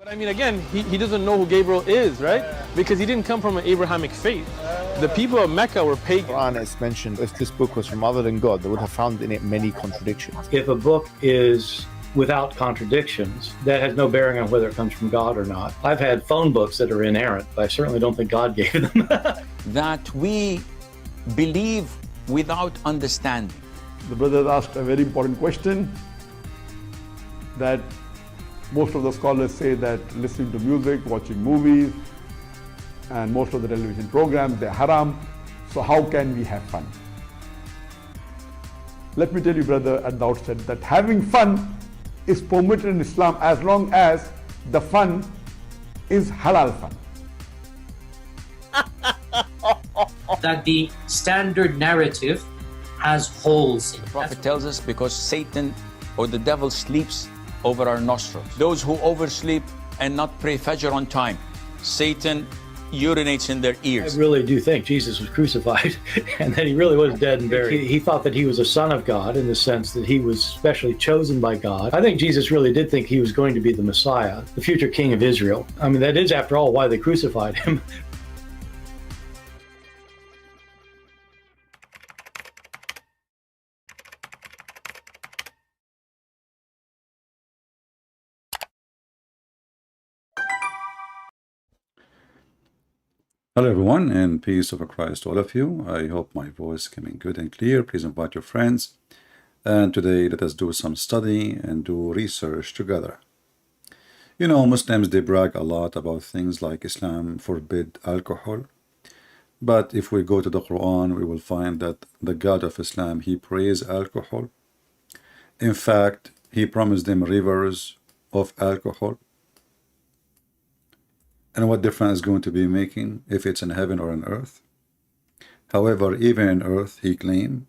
But I mean, again, he doesn't know who Gabriel is, right? Because he didn't come from an Abrahamic faith. The people of Mecca were pagan. Quran is mentioned. If this book was from other than God, they would have found in it many contradictions. If a book is without contradictions, that has no bearing on whether it comes from God or not. I've had phone books that are inerrant, but I certainly don't think God gave them. That we believe without understanding. The brother asked a very important question, that most of the scholars say that listening to music, watching movies, and most of the television programs, they're haram. So how can we have fun? Let me tell you, brother, at the outset, that having fun is permitted in Islam as long as the fun is halal fun. That the standard narrative has holes in it. The Prophet tells us because Satan or the devil sleeps over our nostrils. Those who oversleep and not pray Fajr on time, Satan urinates in their ears. I really do think Jesus was crucified and that he really was dead and buried. He thought that he was a son of God in the sense that he was specially chosen by God. I think Jesus really did think he was going to be the Messiah, the future king of Israel. I mean, that is, after all, why they crucified him. Hello everyone, and peace of Christ to all of you. I hope my voice is coming good and clear. Please invite your friends. And today let us do some study and do research together. You know, Muslims, they brag a lot about things like Islam forbid alcohol. But if we go to the Quran, we will find that the God of Islam, he praised alcohol. In fact, he promised them rivers of alcohol. And what difference is going to be making if it's in heaven or on earth? However, even in earth, he claimed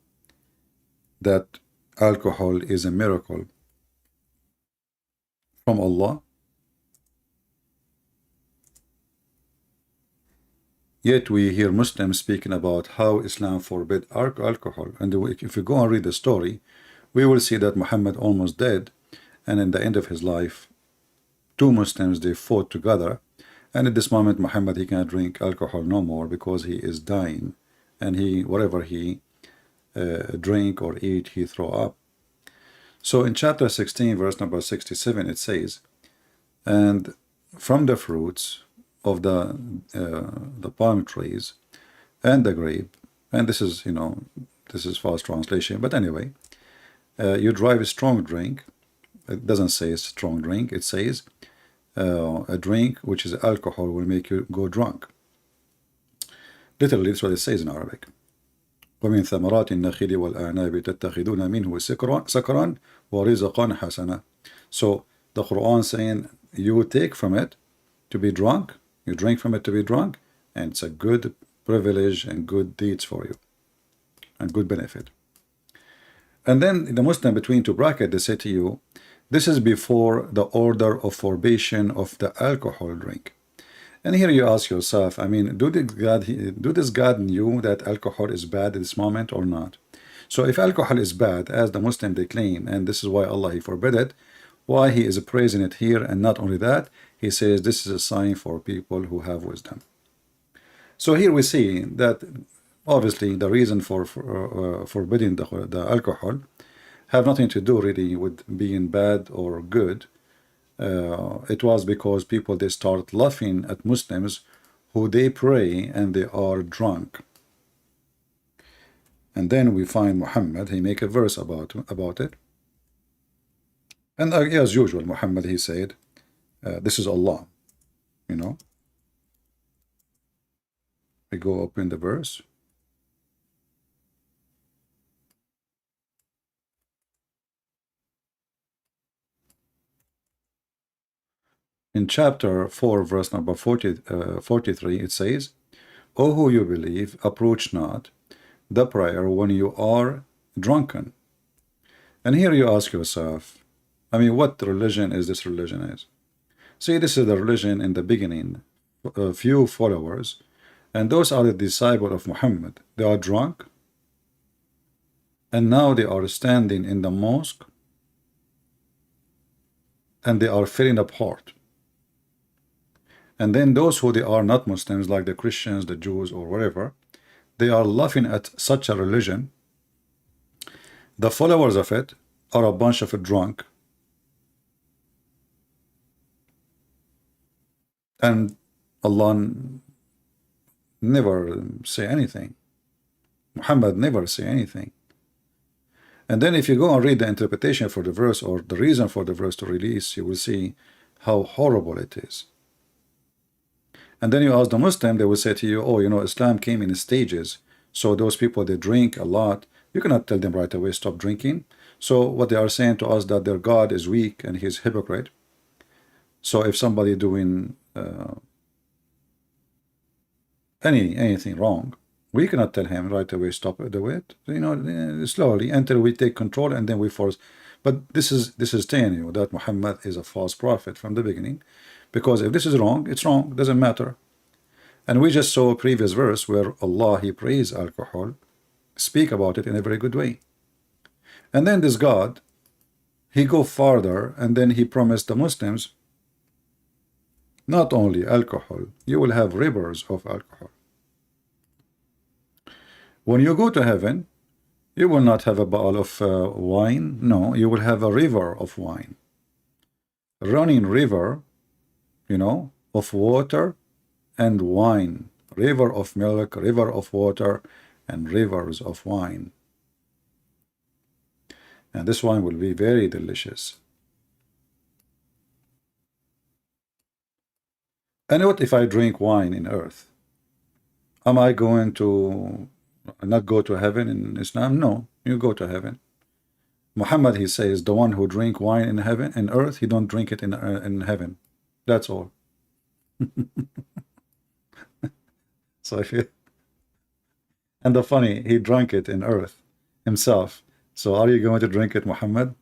that alcohol is a miracle from Allah. Yet we hear Muslims speaking about how Islam forbid alcohol. And if you go and read the story, we will see that Muhammad almost died. And in the end of his life, two Muslims, they fought together. And at this moment, Muhammad, he cannot drink alcohol no more because he is dying. And whatever he drink or eat, he throw up. So in chapter 16, verse number 67, it says, and from the fruits of the palm trees and the grape, and this is, you know, this is false translation, but anyway, you drive a strong drink. It doesn't say strong drink, it says, a drink which is alcohol will make you go drunk. Literally, that's what it says in Arabic. وَمِن ثَمَرَاتِ النَّخِيلِ وَالْأَعْنَابِ تَتَّخِذُونَ مِنْهُ سَكْرًا وَرِزْقًا حَسَنًا. So the Quran saying you take from it to be drunk, you drink from it to be drunk, and it's a good privilege and good deeds for you and good benefit. And then the Muslim between two brackets, they say to you, this is before the order of forbidden of the alcohol drink. And here you ask yourself, I mean, do this God knew that alcohol is bad at this moment or not? So if alcohol is bad, as the Muslim they claim, and this is why Allah he forbid it, why he is praising it here, and not only that, he says this is a sign for people who have wisdom. So here we see that obviously the reason for forbidding the alcohol have nothing to do really with being bad or good. It was because people, they start laughing at Muslims who they pray and they are drunk. And then we find Muhammad, he make a verse about it. And as usual, Muhammad, he said, this is Allah, you know. We go open the verse. In chapter 4, verse number 43, it says, O who you believe, approach not the prayer when you are drunken. And here you ask yourself, I mean, what religion is this religion is? See, this is the religion in the beginning, a few followers, and those are the disciples of Muhammad. They are drunk, and now they are standing in the mosque, and they are filling up heart. And then those who they are not Muslims, like the Christians, the Jews, or whatever, they are laughing at such a religion. The followers of it are a bunch of drunk, and Allah never say anything. Muhammad never say anything. And then if you go and read the interpretation for the verse, or the reason for the verse to release, you will see how horrible it is. And then you ask the Muslim, they will say to you, oh, you know, Islam came in stages. So those people, they drink a lot. You cannot tell them right away, stop drinking. So what they are saying to us, that their God is weak and he's hypocrite. So if somebody doing anything wrong, we cannot tell him right away, stop do it. You know, slowly until we take control, and then we force. But this is telling you that Muhammad is a false prophet from the beginning, because if this is wrong, it's wrong. It doesn't matter. And we just saw a previous verse where Allah, he praised alcohol, speak about it in a very good way. And then this God, he go farther, and then he promised the Muslims not only alcohol, you will have rivers of alcohol. When you go to heaven, you will not have a bottle of wine. No, you will have a river of wine. Running river, you know, of water and wine. River of milk, river of water, and rivers of wine. And this wine will be very delicious. And what if I drink wine in earth? Am I going to not go to heaven in Islam? No, you go to heaven. Muhammad, he says, the one who drink wine in heaven, in earth, he don't drink it in heaven. That's all. So if you, and the funny, he drank it in earth himself. So are you going to drink it, Muhammad?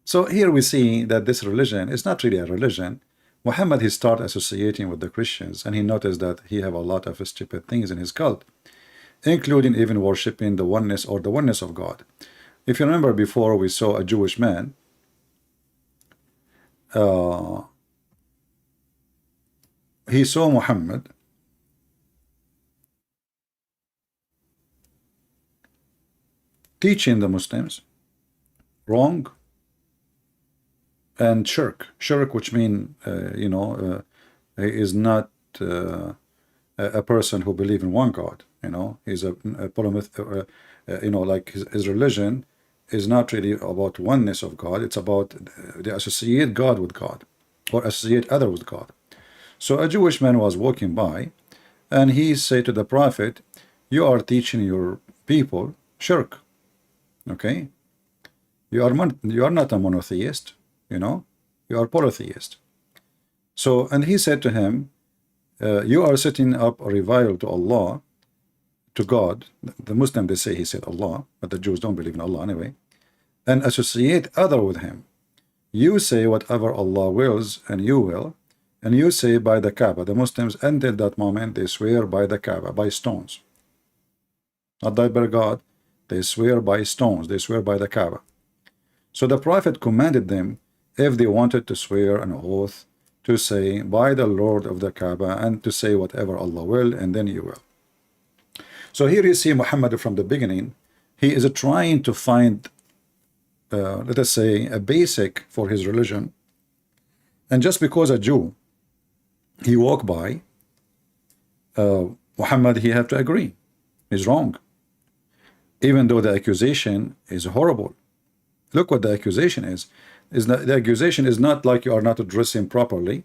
So here we see that this religion is not really a religion. Muhammad, he started associating with the Christians, and he noticed that he have a lot of stupid things in his cult, including even worshiping the oneness or the oneness of God. If you remember before, we saw a Jewish man. He saw Muhammad teaching the Muslims wrong and shirk, which mean you know, is not a person who believes in one God. You know, he's a polymath. You know, like his religion is not really about oneness of God. It's about they associate God with God, or associate other with God. So a Jewish man was walking by, and he said to the Prophet, "You are teaching your people shirk. Okay, you are not a monotheist. You know, you are polytheist." So, and he said to him, you are setting up a revival to Allah, to God. The Muslim, they say he said Allah, but the Jews don't believe in Allah anyway, and associate other with him. You say whatever Allah wills, and you will, and you say by the Kaaba. The Muslims, until that moment, they swear by the Kaaba, by stones. Not by God, they swear by stones, they swear by the Kaaba. So the Prophet commanded them, if they wanted to swear an oath, to say by the Lord of the Kaaba, and to say whatever Allah will, and then you will. So here you see Muhammad from the beginning. He is trying to find, let us say, a basic for his religion. And just because a Jew, he walked by, Muhammad, he have to agree. He's wrong. Even though the accusation is horrible. Look what the accusation is. The accusation is not like you are not dressing properly.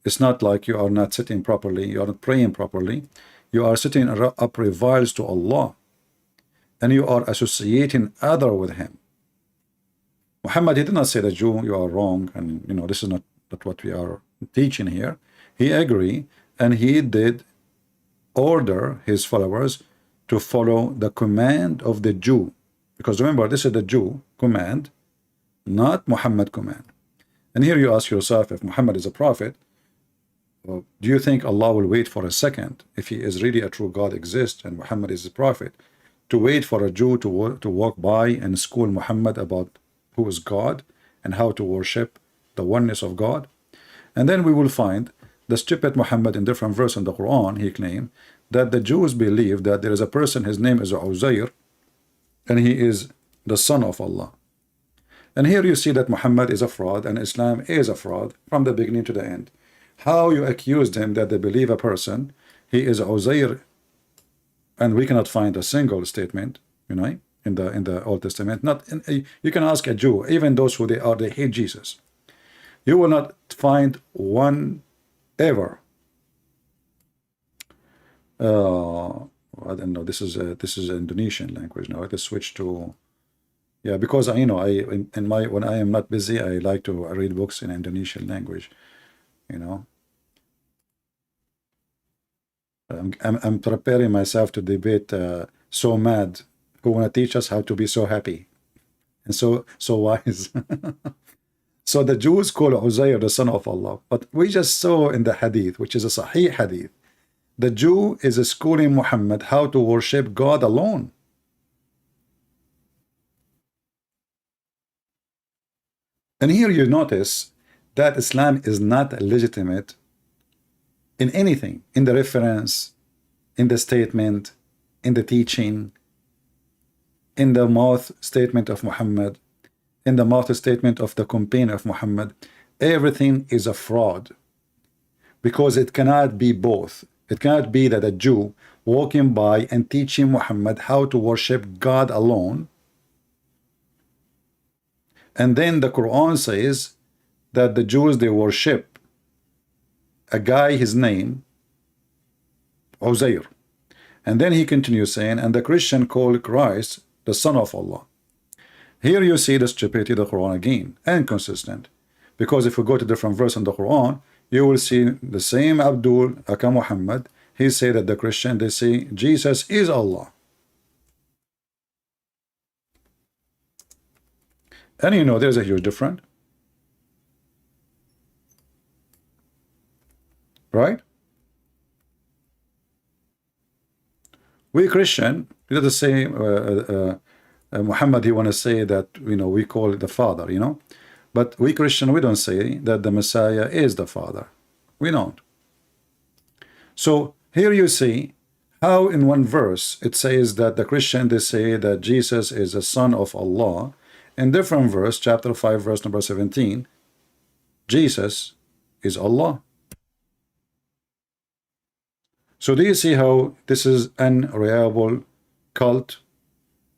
It's not like you are not sitting properly. You are not praying properly. You are sitting up reviles to Allah, and you are associating other with him. Muhammad, he did not say the Jew, you are wrong, and you know, this is not what we are teaching here. He agreed, and he did order his followers to follow the command of the Jew, because remember, this is the Jew command, not Muhammad command. And here you ask yourself, if Muhammad is a prophet, do you think Allah will wait for a second, if he is really a true God exists and Muhammad is a prophet, to wait for a Jew to walk by and school Muhammad about who is God and how to worship the oneness of God? And then we will find The stupid Muhammad in different verse in the Quran, he claimed that the Jews believe that there is a person, his name is Uzair, and he is the son of Allah. And here you see that Muhammad is a fraud and Islam is a fraud from the beginning to the end. How you accused him that they believe a person, he is Uzair, and we cannot find a single statement, you know, in the Old Testament. You can ask a Jew, even those who they hate Jesus. You will not find one ever. I don't know. This is Indonesian language now. I just switch to, yeah, because when I am not busy, I like to read books in Indonesian language. You know, I'm preparing myself to debate so mad who want to teach us how to be so happy and so wise. So the Jews call Uzair the son of Allah, but we just saw in the hadith, which is a Sahih hadith, the Jew is schooling Muhammad how to worship God alone. And here you notice that Islam is not legitimate in anything, in the reference, in the statement, in the teaching, in the mouth statement of Muhammad, in the mouth statement of the companion of Muhammad. Everything is a fraud, because it cannot be both. It cannot be that a Jew walking by and teaching Muhammad how to worship God alone, and then the Quran says that the Jews, they worship a guy, his name Uzair, and then he continues saying, and the Christian call Christ the son of Allah. Here you see the stupidity of the Quran again, inconsistent. Because if we go to different verse in the Quran, you will see the same Abdul, aka Muhammad, he say that the Christian, they say Jesus is Allah. And you know, there's a huge difference. Right? We Christian, let us say Muhammad, he want to say that, you know, we call it the Father, you know, but we Christian, we don't say that the Messiah is the Father. We don't. So here you see how in one verse it says that the Christian, they say that Jesus is the son of Allah. In different verse, chapter 5, verse number 17, Jesus is Allah. So do you see how this is an unreliable cult?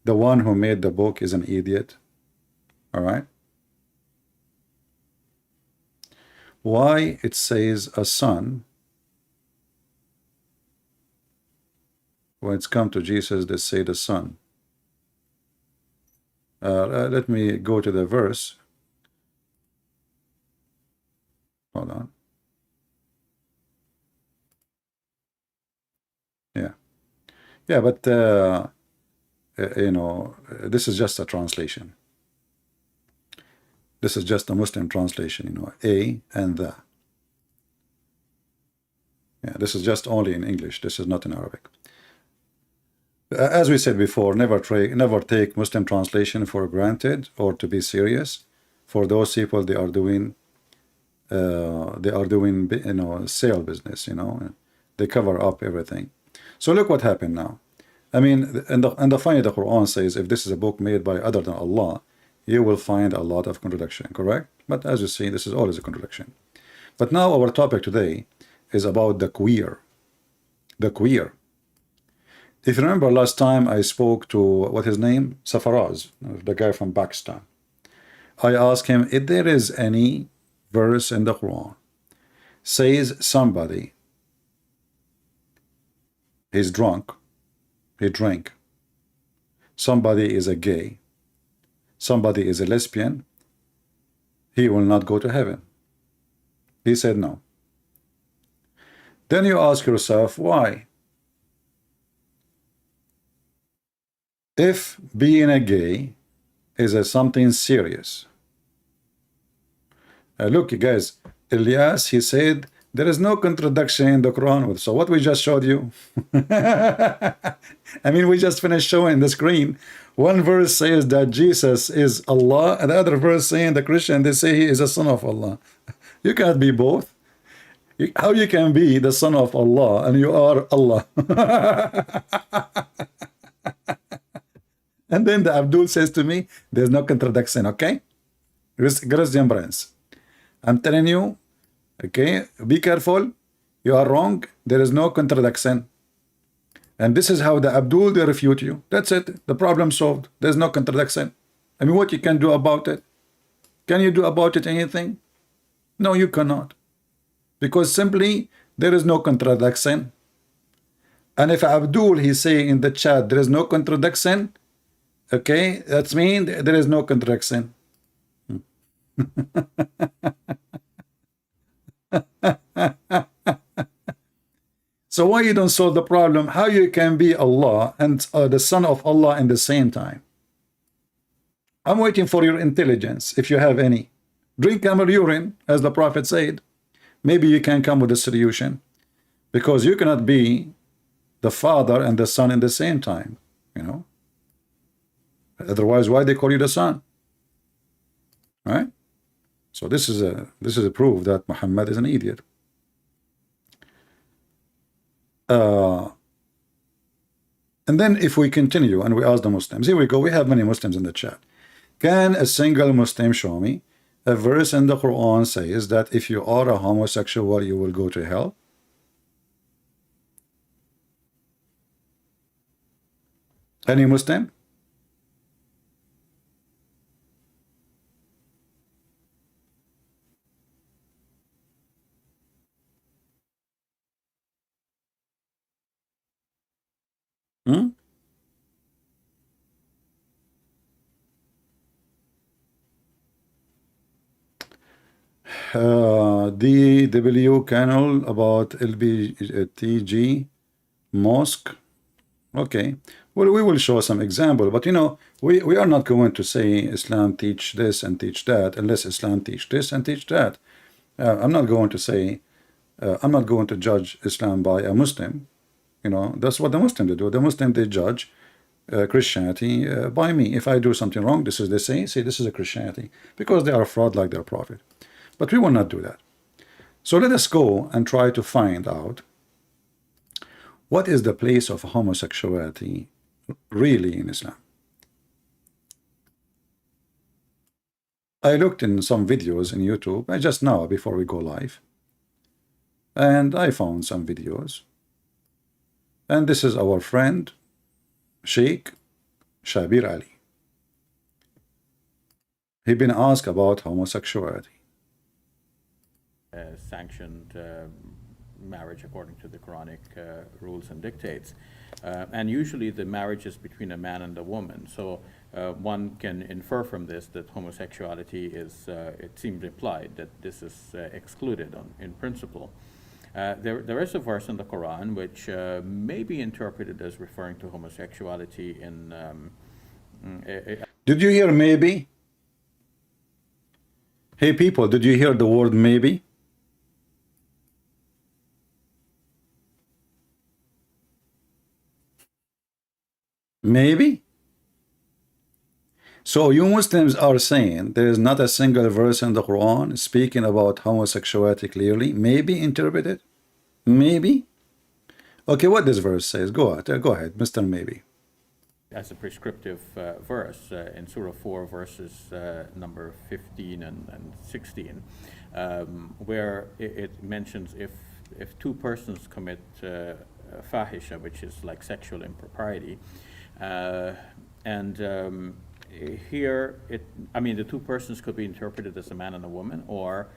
The one who made the book is an idiot. All right. Why it says a son? When it's come to Jesus, they say the son. Let me go to the verse. Hold on. Yeah, but you know, this is just a translation. This is just a Muslim translation, you know, a and the. Yeah, this is just only in English. This is not in Arabic. As we said before, never take Muslim translation for granted or to be serious. For those people, they are doing you know, sale business. You know, they cover up everything. So look what happened now. I mean, and the funny, the Quran says if this is a book made by other than Allah, you will find a lot of contradiction, correct? But as you see, this is always a contradiction. But now our topic today is about the queer. The queer. If you remember last time I spoke to, what his name? Safaraz, the guy from Pakistan. I asked him if there is any verse in the Quran says somebody is drunk, he drank, somebody is a gay, somebody is a lesbian, he will not go to heaven. He said no. Then you ask yourself, why? If being a gay is something serious. Look, you guys, Ilyas, he said, there is no contradiction in the Quran. So what we just showed you, I mean, we just finished showing the screen. One verse says that Jesus is Allah, and the other verse saying the Christian, they say he is a son of Allah. You can't be both. How you can be the son of Allah and you are Allah? And then the Abdul says to me, there's no contradiction, okay? Christian Prince, I'm telling you, okay, be careful. You are wrong. There is no contradiction. And this is how the Abdul, they refute you. That's it. The problem solved. There's no contradiction. I mean, what you can do about it? Can you do about it anything? No, you cannot. Because simply, there is no contradiction. And if Abdul, he's saying in the chat, there is no contradiction, okay, that means there is no contradiction. So why you don't solve the problem? How you can be Allah and the son of Allah in the same time? I'm waiting for your intelligence, if you have any. Drink camel urine, as the Prophet said. Maybe you can come with a solution. Because you cannot be the father and the son in the same time, you know. Otherwise, why they call you the son? Right? So this is a proof that Muhammad is an idiot. And then if we continue and we ask the Muslims, here we go, we have many Muslims in the chat. Can a single Muslim show me a verse in the Quran says that if you are a homosexual, you will go to hell? Any Muslim? Hmm? DW channel about LBTG mosque. Okay, well, we will show some example, but you know, we are not going to say Islam teach this and teach that unless Islam teach this and teach that. I'm not going to say, I'm not going to judge Islam by a Muslim. You know, that's what the Muslims do. The Muslims, they judge Christianity by me. If I do something wrong, this is, they say this is a Christianity, because they are a fraud like their prophet. But we will not do that. So let us go and try to find out what is the place of homosexuality really in Islam. I looked in some videos in YouTube just now before we go live, and I found some videos. And this is our friend Sheikh Shabir Ali. He been asked about homosexuality. Sanctioned marriage according to the Quranic rules and dictates. And usually the marriage is between a man and a woman. So one can infer from this that homosexuality is, it seems implied that this is excluded in principle. There is a verse in the Quran which may be interpreted as referring to homosexuality in... Did you hear maybe? Hey people, did you hear the word maybe? Maybe? So you Muslims are saying there is not a single verse in the Quran speaking about homosexuality clearly? Maybe interpreted? Maybe? Okay, what this verse says? Go ahead, Mr. Maybe. As a prescriptive verse in Surah 4, verses number 15 and 16, where it mentions if two persons commit fahisha, which is like sexual impropriety, here, the two persons could be interpreted as a man and a woman, or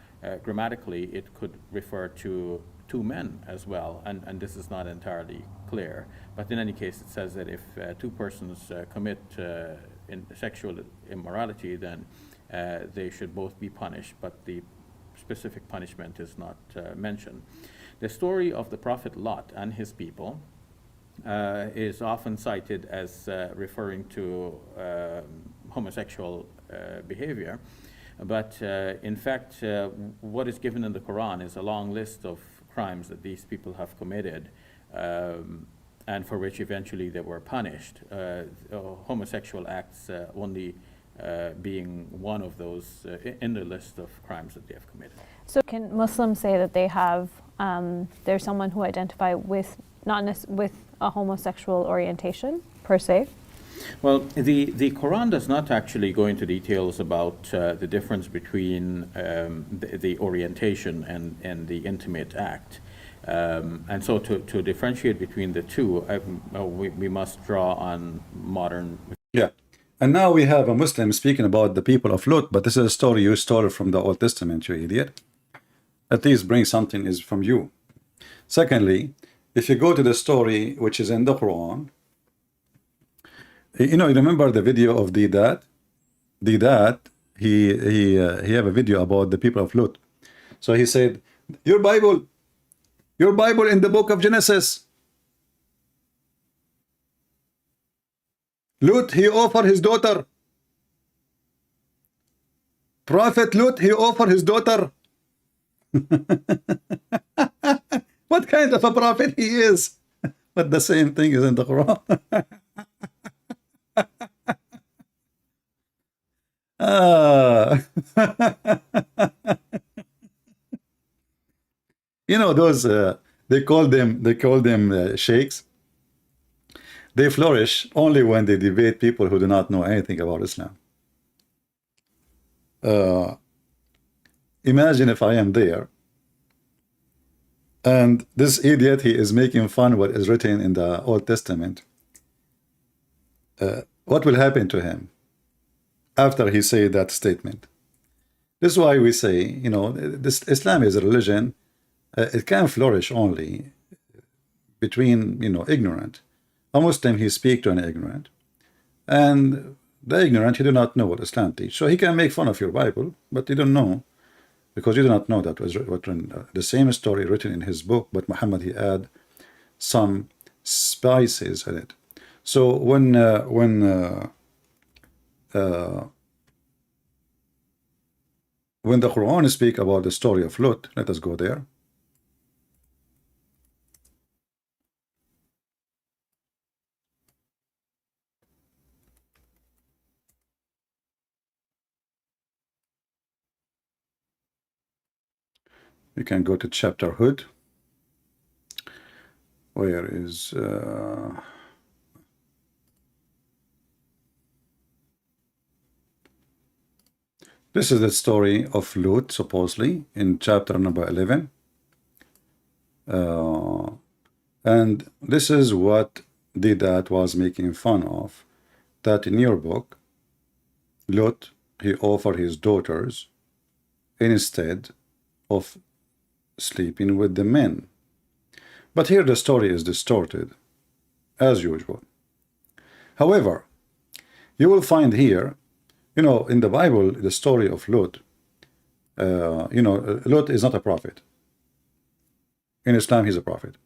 grammatically it could refer to two men as well, and this is not entirely clear. But in any case, it says that if two persons commit sexual immorality, then they should both be punished, but the specific punishment is not mentioned. The story of the Prophet Lot and his people is often cited as referring to homosexual behavior, but in fact what is given in the Quran is a long list of crimes that these people have committed and for which eventually they were punished, homosexual acts only being one of those in the list of crimes that they have committed. So can Muslims say that they have there's someone who identify with with a homosexual orientation per se. Well, the Quran does not actually go into details about the difference between the orientation and the intimate act. And so to differentiate between the two, we must draw on modern... Yeah. And now we have a Muslim speaking about the people of Lut, but this is a story you stole from the Old Testament, you idiot. At least bring something is from you. Secondly, if you go to the story which is in the Quran, you remember the video of the dad? The dad, he have a video about the people of Lut. So he said, your Bible in the book of Genesis. Lut, he offered his daughter. Prophet Lut, he offered his daughter. What kind of a prophet he is? But the same thing is in the Quran. Those they call them sheikhs. They flourish only when they debate people who do not know anything about Islam. Imagine if I am there and this idiot, he is making fun of what is written in the Old Testament. What will happen to him after he say that statement? This is why we say, this Islam is a religion. It can flourish only between, ignorant. A Muslim, he speak to an ignorant, and the ignorant, he do not know what Islam teach. So he can make fun of your Bible, but you don't know, because you do not know that was written, the same story written in his book, but Muhammad, he add some spices in it. So when the Quran speak about the story of Lut, let us go there. We can go to chapter Hud. Where is this is the story of Lut, supposedly, in chapter number 11. And this is what the dad was making fun of, that in your book, Lut, he offered his daughters instead of sleeping with the men. But here the story is distorted, as usual. However, you will find here, in the Bible, the story of Lut, Lut is not a prophet. In Islam, he's a prophet.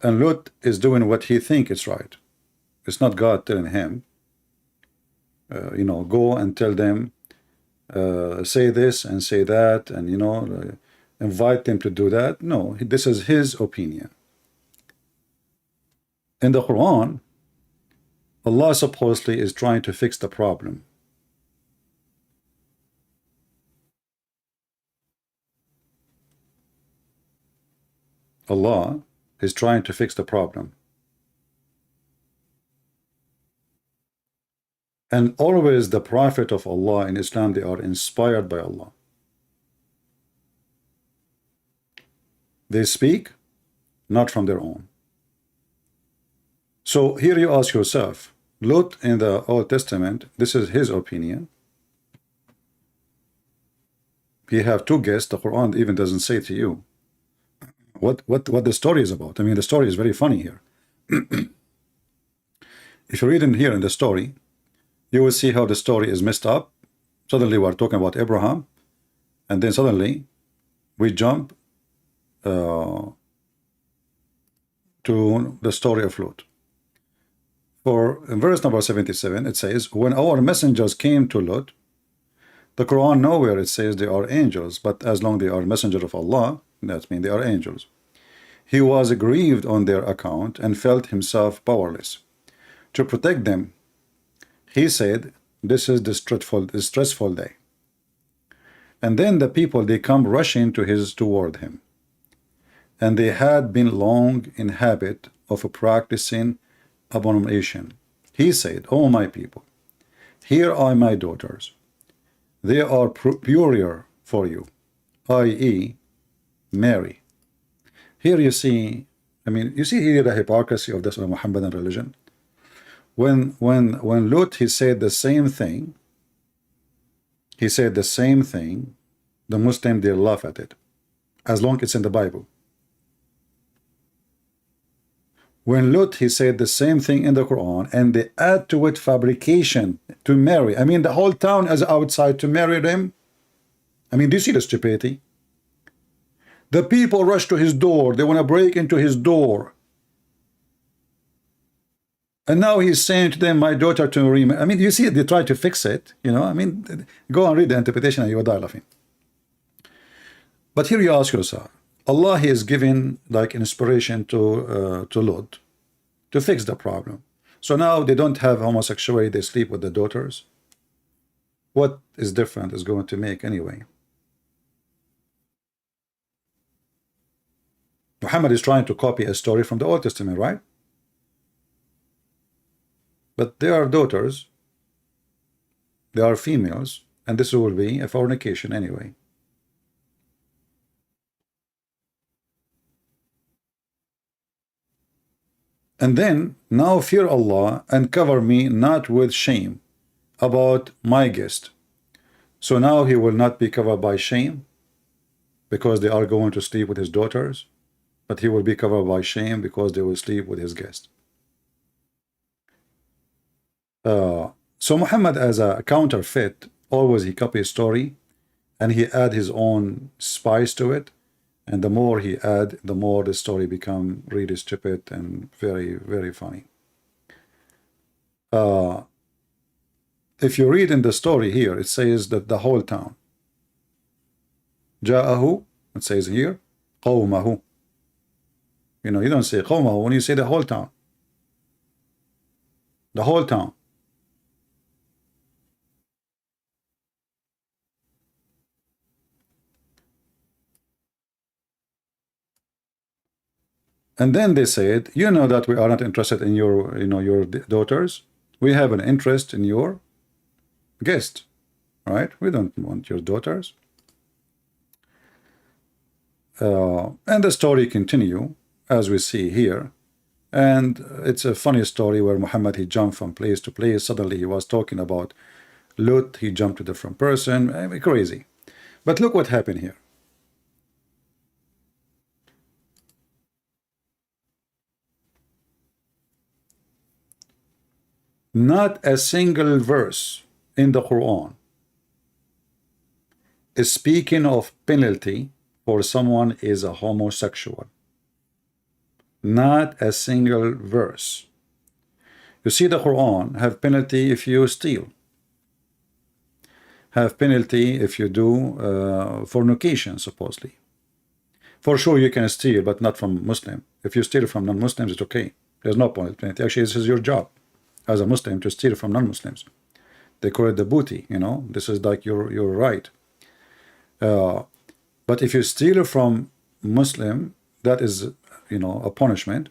And Lut is doing what he thinks is right. It's not God telling him, go and tell them, say this and say that, and, invite them to do that. No, this is his opinion. In the Quran, Allah supposedly is trying to fix the problem. Allah is trying to fix the problem. And always the prophet of Allah in Islam, they are inspired by Allah. They speak not from their own. So here you ask yourself, Lut in the Old Testament, this is his opinion. You have two guests, the Quran even doesn't say to you what the story is about. I mean, the story is very funny here. If you read in here in the story, you will see how the story is messed up. Suddenly we're talking about Abraham, and then suddenly we jump to the story of Lut. In verse number 77, it says, when our messengers came to Lut, the Quran nowhere it says they are angels, but as long they are messenger of Allah, that means they are angels. He was grieved on their account and felt himself powerless to protect them. He said, this is the stressful day. And then the people, they come rushing toward him. and they had been long in habit of practicing abomination. He said, O my people, here are my daughters. They are purer for you, i.e., Mary. Here you see, you see here the hypocrisy of this Muhammadan religion. When Lut, he said the same thing, the Muslim, they laugh at it, as long as it's in the Bible. When Lut, he said the same thing in the Quran, and they add to it fabrication to marry. The whole town is outside to marry them. Do you see the stupidity? The people rush to his door. They want to break into his door. And now he's saying to them, my daughter to remarry. You see, they try to fix it. Go and read the interpretation and you will die laughing. But here you ask yourself, Allah, he is giving like inspiration to Lut to fix the problem. So now they don't have homosexuality, they sleep with the daughters. What is different is going to make anyway? Muhammad is trying to copy a story from the Old Testament, right? But they are daughters, they are females, and this will be a fornication anyway. And then, now fear Allah and cover me not with shame about my guest. So now he will not be covered by shame because they are going to sleep with his daughters, but he will be covered by shame because they will sleep with his guest. So Muhammad, as a counterfeit, always he copy a story and he add his own spice to it. And the more he add, the more the story become really stupid and very, very funny. If you read in the story here, it says that the whole town. Ja'ahu, it says here, qawmahu. You don't say qawmahu when you say the whole town. The whole town. And then they said, that we are not interested in your, your daughters. We have an interest in your guest, right? We don't want your daughters. And the story continue as we see here. And it's a funny story where Muhammad, he jumped from place to place. Suddenly he was talking about Lut. He jumped to a different person. Crazy. But look what happened here. Not a single verse in the Quran is speaking of penalty for someone is a homosexual. Not a single verse. You see, the Quran have penalty if you steal, have penalty if you do fornication, supposedly. For sure you can steal, but not from Muslim. If you steal from non-Muslims, it's okay. There's no penalty. Actually, this is your job as a Muslim to steal from non-Muslims. They call it the booty, this is like your right. But if you steal from Muslim, that is a punishment.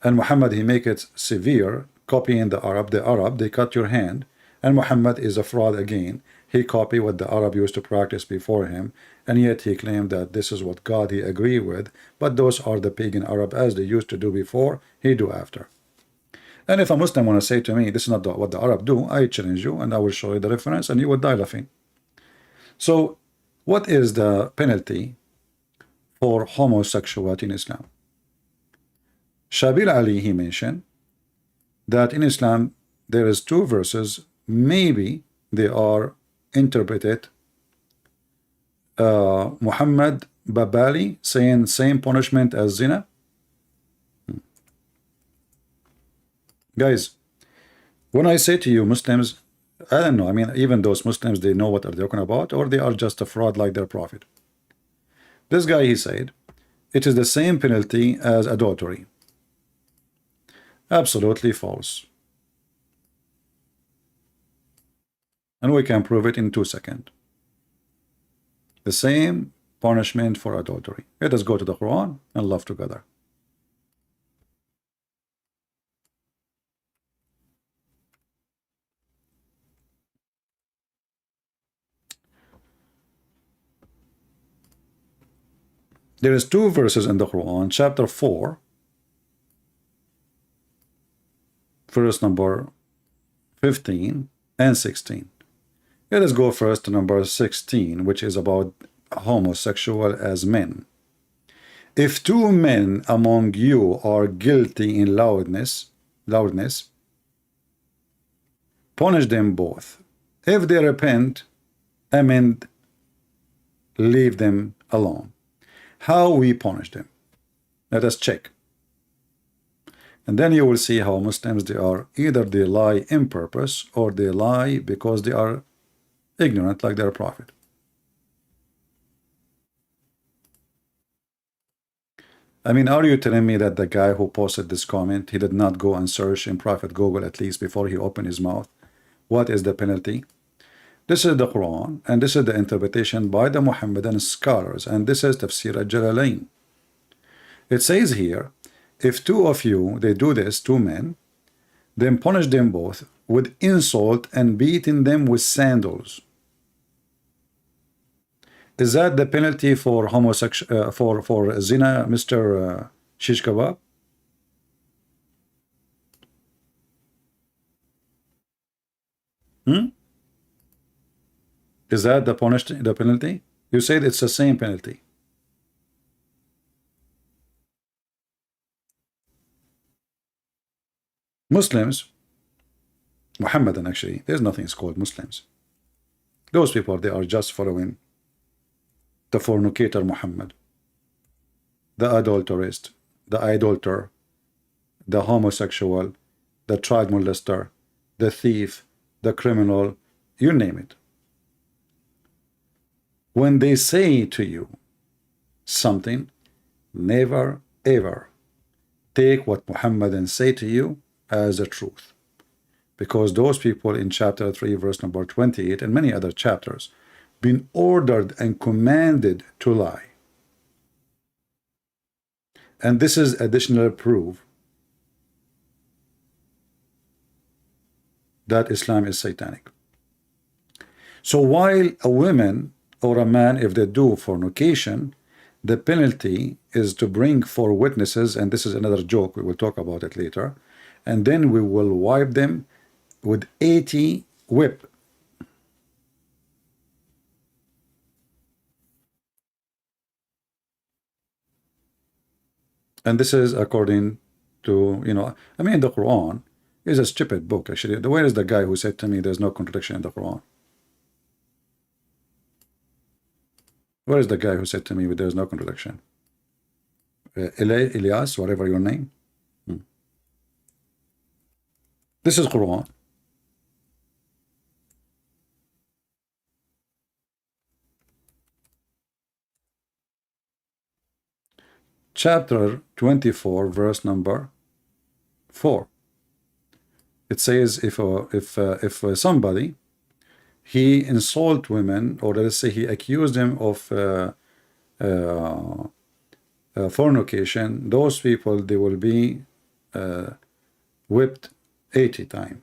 And Muhammad, he make it severe, copying the Arab, they cut your hand. And Muhammad is a fraud again. He copied what the Arab used to practice before him, and yet he claimed that this is what God he agree with, but those are the pagan Arab as they used to do before, he do after. And if a Muslim want to say to me, this is not what the Arab do, I challenge you and I will show you the reference and you will die laughing. So what is the penalty for homosexuality in Islam? Shabil Ali, he mentioned that in Islam there is two verses, maybe they are interpreted. Muhammad Babali saying same punishment as zina. Guys, when I say to you Muslims, I don't know, even those Muslims, they know what they're talking about, or they are just a fraud like their prophet. This guy, he said, it is the same penalty as adultery. Absolutely false. And we can prove it in 2 seconds. The same punishment for adultery. Let us go to the Quran and love together. There is 2 verses in the Quran, chapter 4, verse number 15 and 16. Let us go first to number 16, which is about homosexual as men. If 2 men among you are guilty in loudness, punish them both. If they repent, amend, leave them alone. How we punish them? Let us check. And then you will see how Muslims, either they lie in purpose or they lie because they are ignorant like their prophet. I mean, are you telling me that the guy who posted this comment, he did not go and search in Prophet Google at least before he opened his mouth? What is the penalty? This is the Quran, and this is the interpretation by the Muhammadan scholars, and this is Tafsir al-Jalalain. It says here, if 2 of you, they do this, 2 men, then punish them both with insult and beating them with sandals. Is that the penalty for homosexual, for zina, Mr. Shish Kebab? Is that the penalty? You said it's the same penalty. Muslims, Muhammadan actually, there's nothing called Muslims. Those people, they are just following the fornicator Muhammad, the adulterist, the idolater, the homosexual, the child molester, the thief, the criminal, you name it. When they say to you something, never ever take what Muhammadan say to you as a truth, because those people in chapter 3 verse number 28 and many other chapters been ordered and commanded to lie. And this is additional proof that Islam is satanic. So while a woman or a man, if they do fornication, the penalty is to bring 4 witnesses, and this is another joke, we will talk about it later, and then we will wipe them with 80 whip. And this is according to, I mean, the Quran is a stupid book, actually. Where is the guy who said to me there's no contradiction in the Quran? Where is the guy who said to me there's no contradiction? Elias, whatever your name. This is Quran. Chapter 24, verse number 4. It says if somebody he insult women, or let's say he accused them of fornication, those people, they will be whipped 80 times.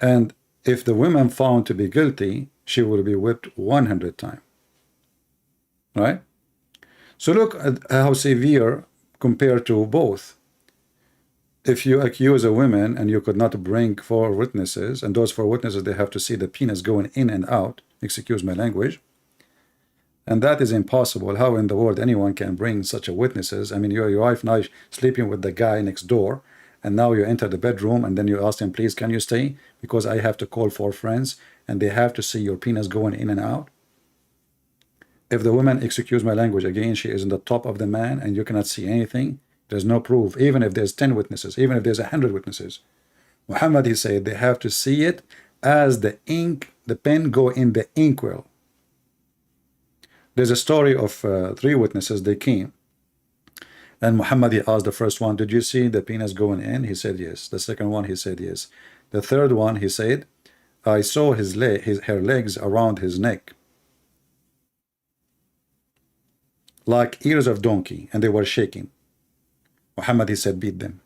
And if the woman found to be guilty, she will be whipped 100 times. Right? So look at how severe compared to both. If you accuse a woman and you could not bring 4 witnesses, and those 4 witnesses, they have to see the penis going in and out, excuse my language, and that is impossible. How in the world anyone can bring such a witnesses? I mean, your wife now sleeping with the guy next door, and now you enter the bedroom, and then you ask him, please, can you stay? Because I have to call 4 friends, and they have to see your penis going in and out. If the woman, excuse my language, again, she is in the top of the man, and you cannot see anything, there's no proof, even if there's 10 witnesses, even if there's 100 witnesses. Muhammad, he said, they have to see it as the ink, the pen go in the inkwell. There's a story of 3 witnesses, they came. And Muhammad, he asked the first one, did you see the penis going in? He said, yes. The second one, he said, yes. The third one, he said, I saw her legs around his neck. like ears of donkey, and they were shaking. Muhammad, he said, beat them.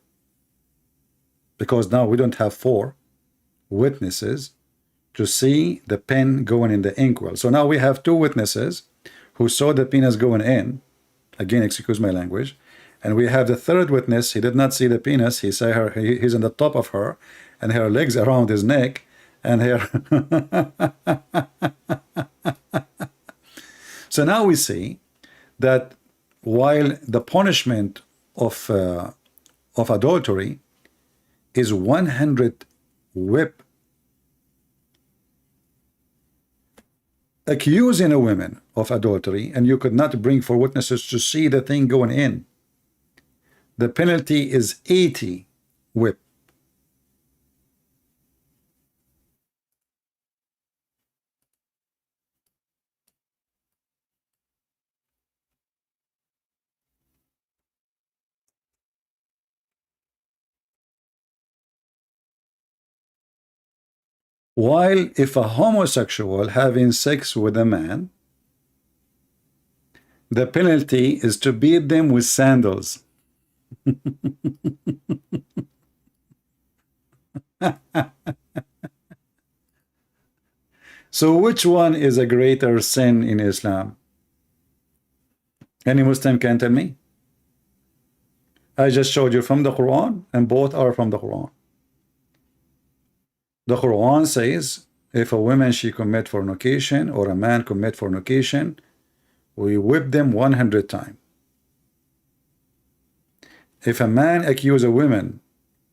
Because now we don't have 4 witnesses to see the pen going in the inkwell. So now we have 2 witnesses who saw the penis going in. Again, excuse my language. And we have the 3rd witness. He did not see the penis. He saw her. He's on the top of her, and her legs around his neck, and her. So now we see that while the punishment of adultery is 100 whip, accusing a woman of adultery, and you could not bring 4 witnesses to see the thing going in, the penalty is 80 whip. While if a homosexual having sex with a man, the penalty is to beat them with sandals. So which one is a greater sin in Islam? Any Muslim can tell me? I just showed you from the Quran, and both are from the Quran. The Quran says if a woman she commit fornication or a man commit fornication, we whip them 100 times. If a man accuse a woman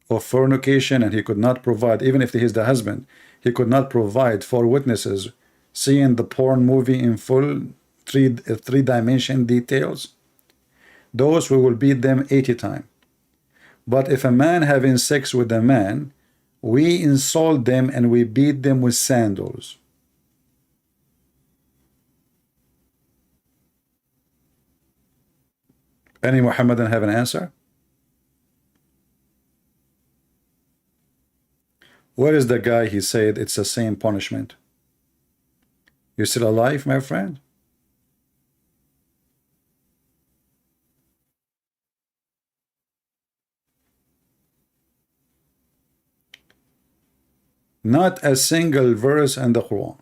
of fornication and he could not provide, even if he is the husband, he could not provide 4 witnesses seeing the porn movie in full three-dimension details, those we will beat them 80 times. But if a man having sex with a man, we insult them and we beat them with sandals. Any Muhammadan have an answer? Where is the guy he said it's the same punishment? You still alive, my friend? Not a single verse in the Quran.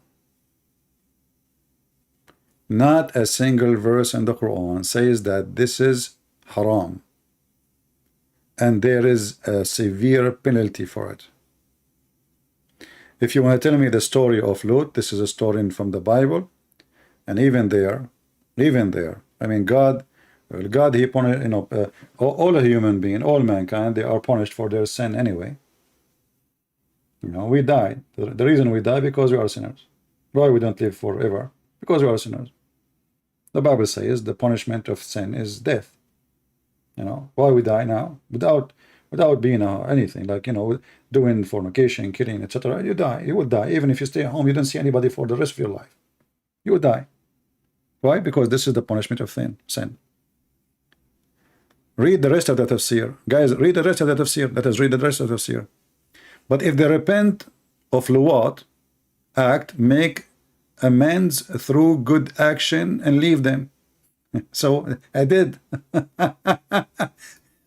Not a single verse in the Quran says that this is haram. And there is a severe penalty for it. If you want to tell me the story of Lut, this is a story from the Bible. And even there, I mean, God, he punished, all human beings, all mankind, they are punished for their sin anyway. We die. The reason we die because we are sinners. Why we don't live forever? Because we are sinners. The Bible says the punishment of sin is death. Why we die now? Without being anything like doing fornication, killing, etc. You die. You will die. Even if you stay at home, you don't see anybody for the rest of your life. You will die. Why? Because this is the punishment of sin. Read the rest of the tafsir. Guys, read the rest of the tafsir. Let us read the rest of the tafsir. But if they repent of Luwat act, make amends through good action and leave them. So I did.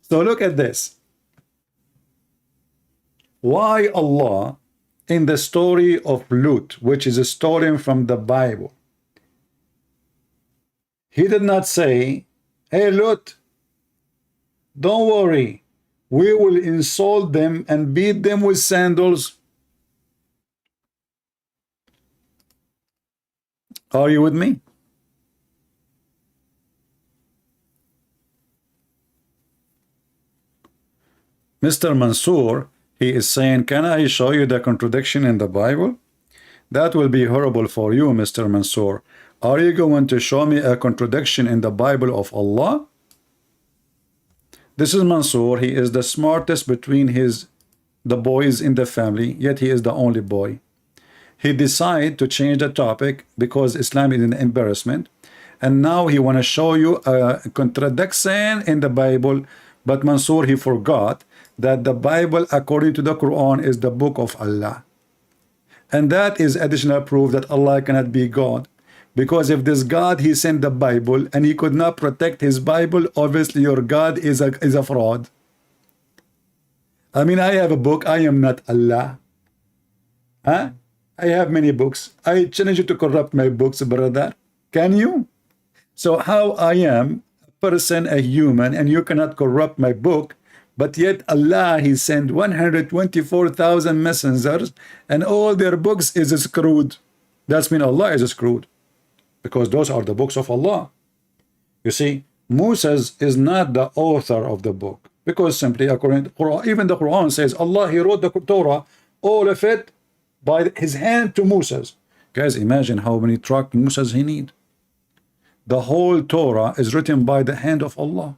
So look at this. Why Allah in the story of Lut, which is a story from the Bible, he did not say, hey Lut, don't worry, we will insult them and beat them with sandals. Are you with me? Mr. Mansour, he is saying, can I show you the contradiction in the Bible? That will be horrible for you, Mr. Mansour. Are you going to show me a contradiction in the Bible of Allah? This is Mansour. He is the smartest between the boys in the family, yet he is the only boy. He decided to change the topic because Islam is an embarrassment, and now he want to show you a contradiction in the Bible. But Mansour, he forgot that the Bible, according to the Quran, is the book of Allah, and that is additional proof that Allah cannot be God, Because if this God, he sent the Bible and he could not protect his Bible, obviously your God is a fraud. I mean, I have a book. I am not Allah. Huh? I have many books. I challenge you to corrupt my books, brother. Can you? So how I am a person, a human, and you cannot corrupt my book, but yet Allah, he sent 124,000 messengers and all their books is screwed. That's mean Allah is screwed, because those are the books of Allah. You see, Moses is not the author of the book, because simply according to the Quran, even the Quran says Allah, he wrote the Torah, all of it by his hand to Moses. Guys, imagine how many truck Moses he need. The whole Torah is written by the hand of Allah.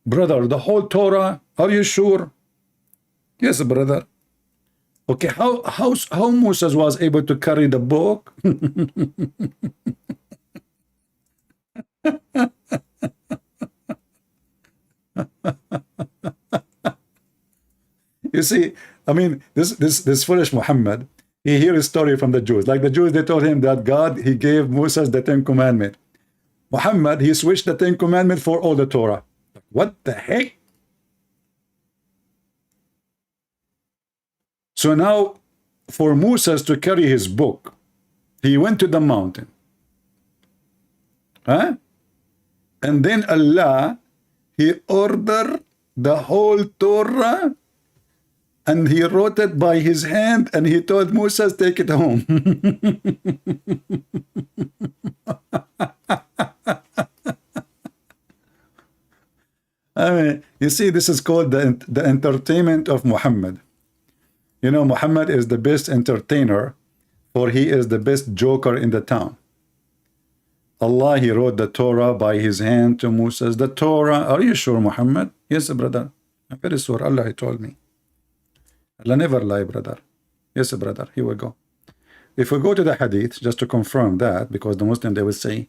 Brother, the whole Torah, are you sure? Yes, brother. Okay, how Moses was able to carry the book? You see, I mean, this foolish Muhammad, he hears a story from the Jews. Like the Jews, they told him that God, he gave Moses the 10 Commandments. Muhammad, he switched the 10 Commandments for all the Torah. What the heck? So now, for Moses to carry his book, he went to the mountain. Huh? And then Allah, he ordered the whole Torah and he wrote it by his hand and he told Moses, take it home. I mean, you see, this is called the entertainment of Muhammad. You know, Muhammad is the best entertainer, for he is the best joker in the town. Allah, he wrote the Torah by his hand to Moses. The Torah, are you sure, Muhammad? Yes, brother. I'm very sure. Allah, he told me. Allah never lie, brother. Yes, brother. Here we go. If we go to the hadith, just to confirm that, because the Muslim, they will say,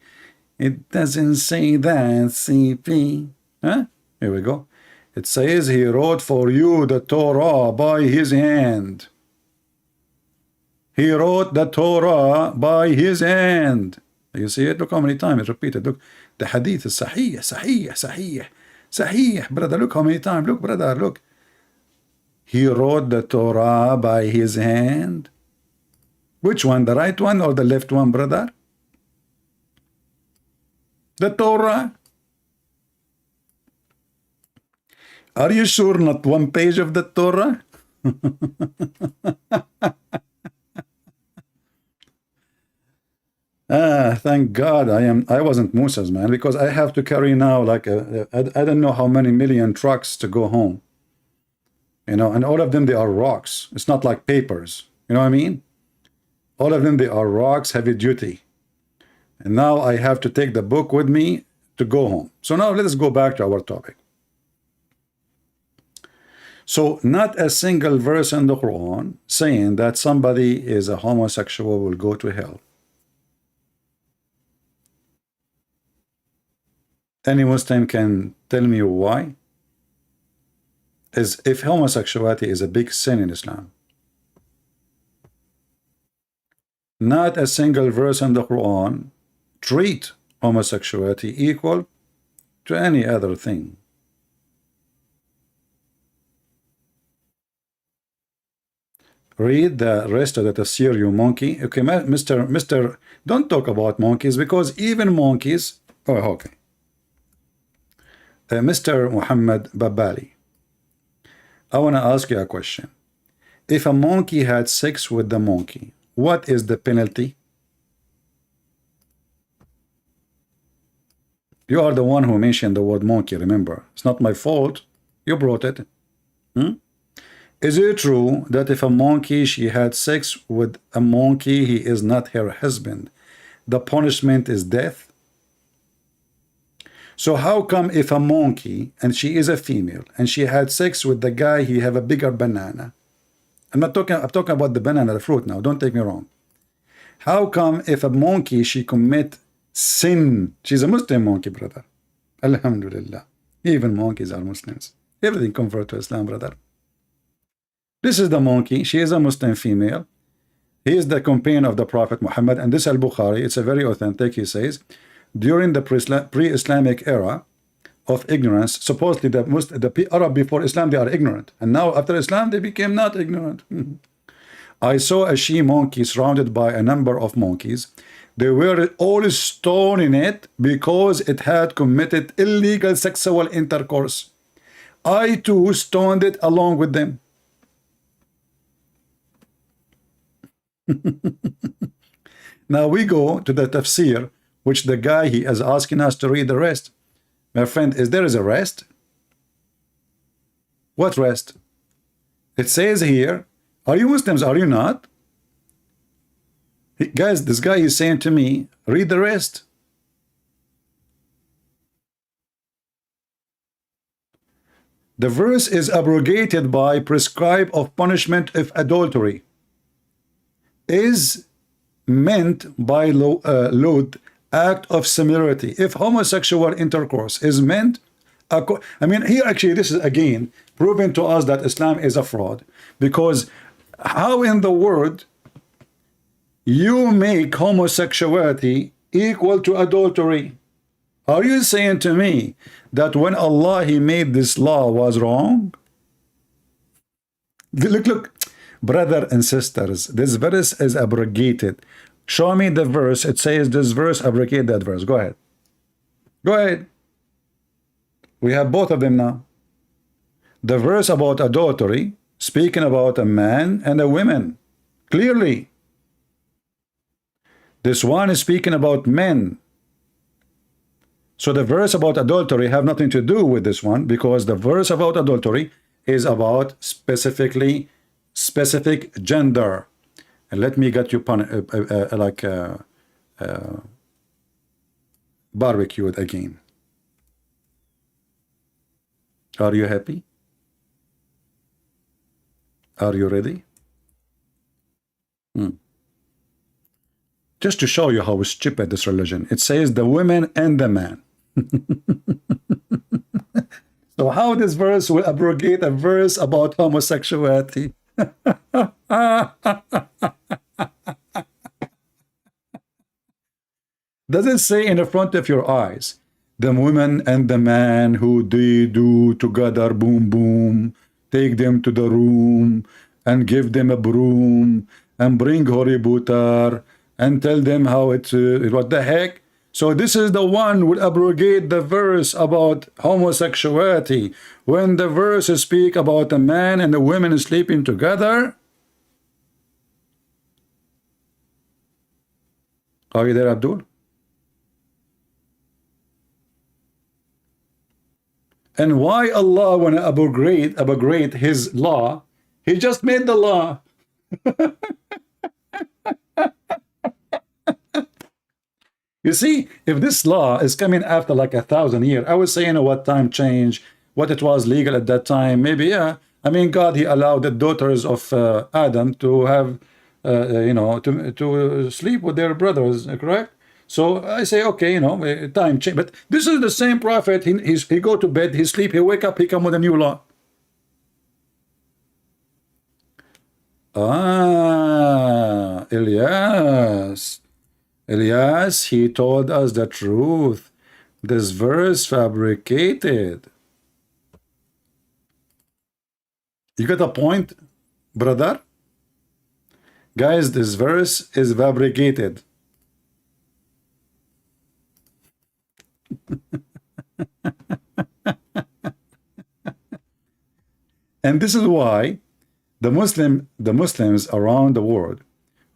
it doesn't say that, CP. Huh? Here we go. It says he wrote for you the Torah by his hand. He wrote the Torah by his hand. You see it? Look how many times it's repeated. Look, the hadith is sahih, sahih, sahih, sahih. Brother, look how many times. Look, brother, look. He wrote the Torah by his hand. Which one? The right one or the left one, brother? The Torah. Are you sure not one page of the Torah? Thank God I wasn't Moses, man, because I have to carry now like I don't know how many million trucks to go home. You know, and all of them, they are rocks. It's not like papers. You know what I mean? All of them, they are rocks, heavy duty. And now I have to take the book with me to go home. So now let us go back to our topic. So not a single verse in the Quran saying that somebody is a homosexual will go to hell. Any Muslim can tell me why? As if homosexuality is a big sin in Islam. Not a single verse in the Quran treat homosexuality equal to any other thing. Read the rest of the tafsir, you monkey. Okay, Mr. Don't talk about monkeys, because even monkeys. Oh, okay. Mr. Muhammad Babali, I want to ask you a question. If a monkey had sex with the monkey, what is the penalty? You are the one who mentioned the word monkey, remember. It's not my fault. You brought it. Is it true that if a monkey, she had sex with a monkey, he is not her husband, the punishment is death? So how come if a monkey, and she is a female, and she had sex with the guy, he have a bigger banana? I'm talking about the banana, the fruit now, don't take me wrong. How come if a monkey, she commit sin? She's a Muslim monkey, brother. Alhamdulillah. Even monkeys are Muslims. Everything convert to Islam, brother. This is the monkey. She is a Muslim female. He is the companion of the Prophet Muhammad, and this Al-Bukhari, it's a very authentic. He says, during the pre-Islamic era of ignorance, supposedly the Arab before Islam, they are ignorant, and now after Islam they became not ignorant. I saw a she monkey surrounded by a number of monkeys. They were all stoning it because it had committed illegal sexual intercourse. I too stoned it along with them. Now we go to the tafsir, which the guy he is asking us to read the rest. My friend, is there a rest? What rest? It says here, are you Muslims? Are you not? Guys, this guy is saying to me, read the rest. The verse is abrogated by prescribe of punishment if adultery is meant by load act of similarity. If homosexual intercourse is meant, I mean, here actually this is again proving to us that Islam is a fraud, because how in the world you make homosexuality equal to adultery? Are you saying to me that when Allah he made this law was wrong? Look, brother and sisters, this verse is abrogated. Show me the verse. It says this verse abrogate that verse. Go ahead. Go ahead. We have both of them now. The verse about adultery, speaking about a man and a woman, clearly. This one is speaking about men. So the verse about adultery have nothing to do with this one, because the verse about adultery is about specific gender. And let me get you barbecued again. Are you happy? Are you ready? Just to show you how stupid this religion. It says the women and the man. So how this verse will abrogate a verse about homosexuality? Does it say in the front of your eyes, the woman and the man who they do together, boom boom, take them to the room and give them a broom and bring holy butter and tell them how it's what the heck? So this is the one who will abrogate the verse about homosexuality when the verse speak about a man and a woman sleeping together. Are you there, Abdul? And why Allah want to abrogate his law? He just made the law. You see, if this law is coming after like 1,000 years, I was saying what time change, what it was legal at that time, maybe, yeah. I mean, God, he allowed the daughters of Adam to have, to sleep with their brothers, correct? So I say, okay, time change. But this is the same prophet. He go to bed, he sleep, he wake up, he come with a new law. Ah, Elias, he told us the truth. This verse fabricated. You got a point, brother? Guys, this verse is fabricated. And this is why the Muslims around the world,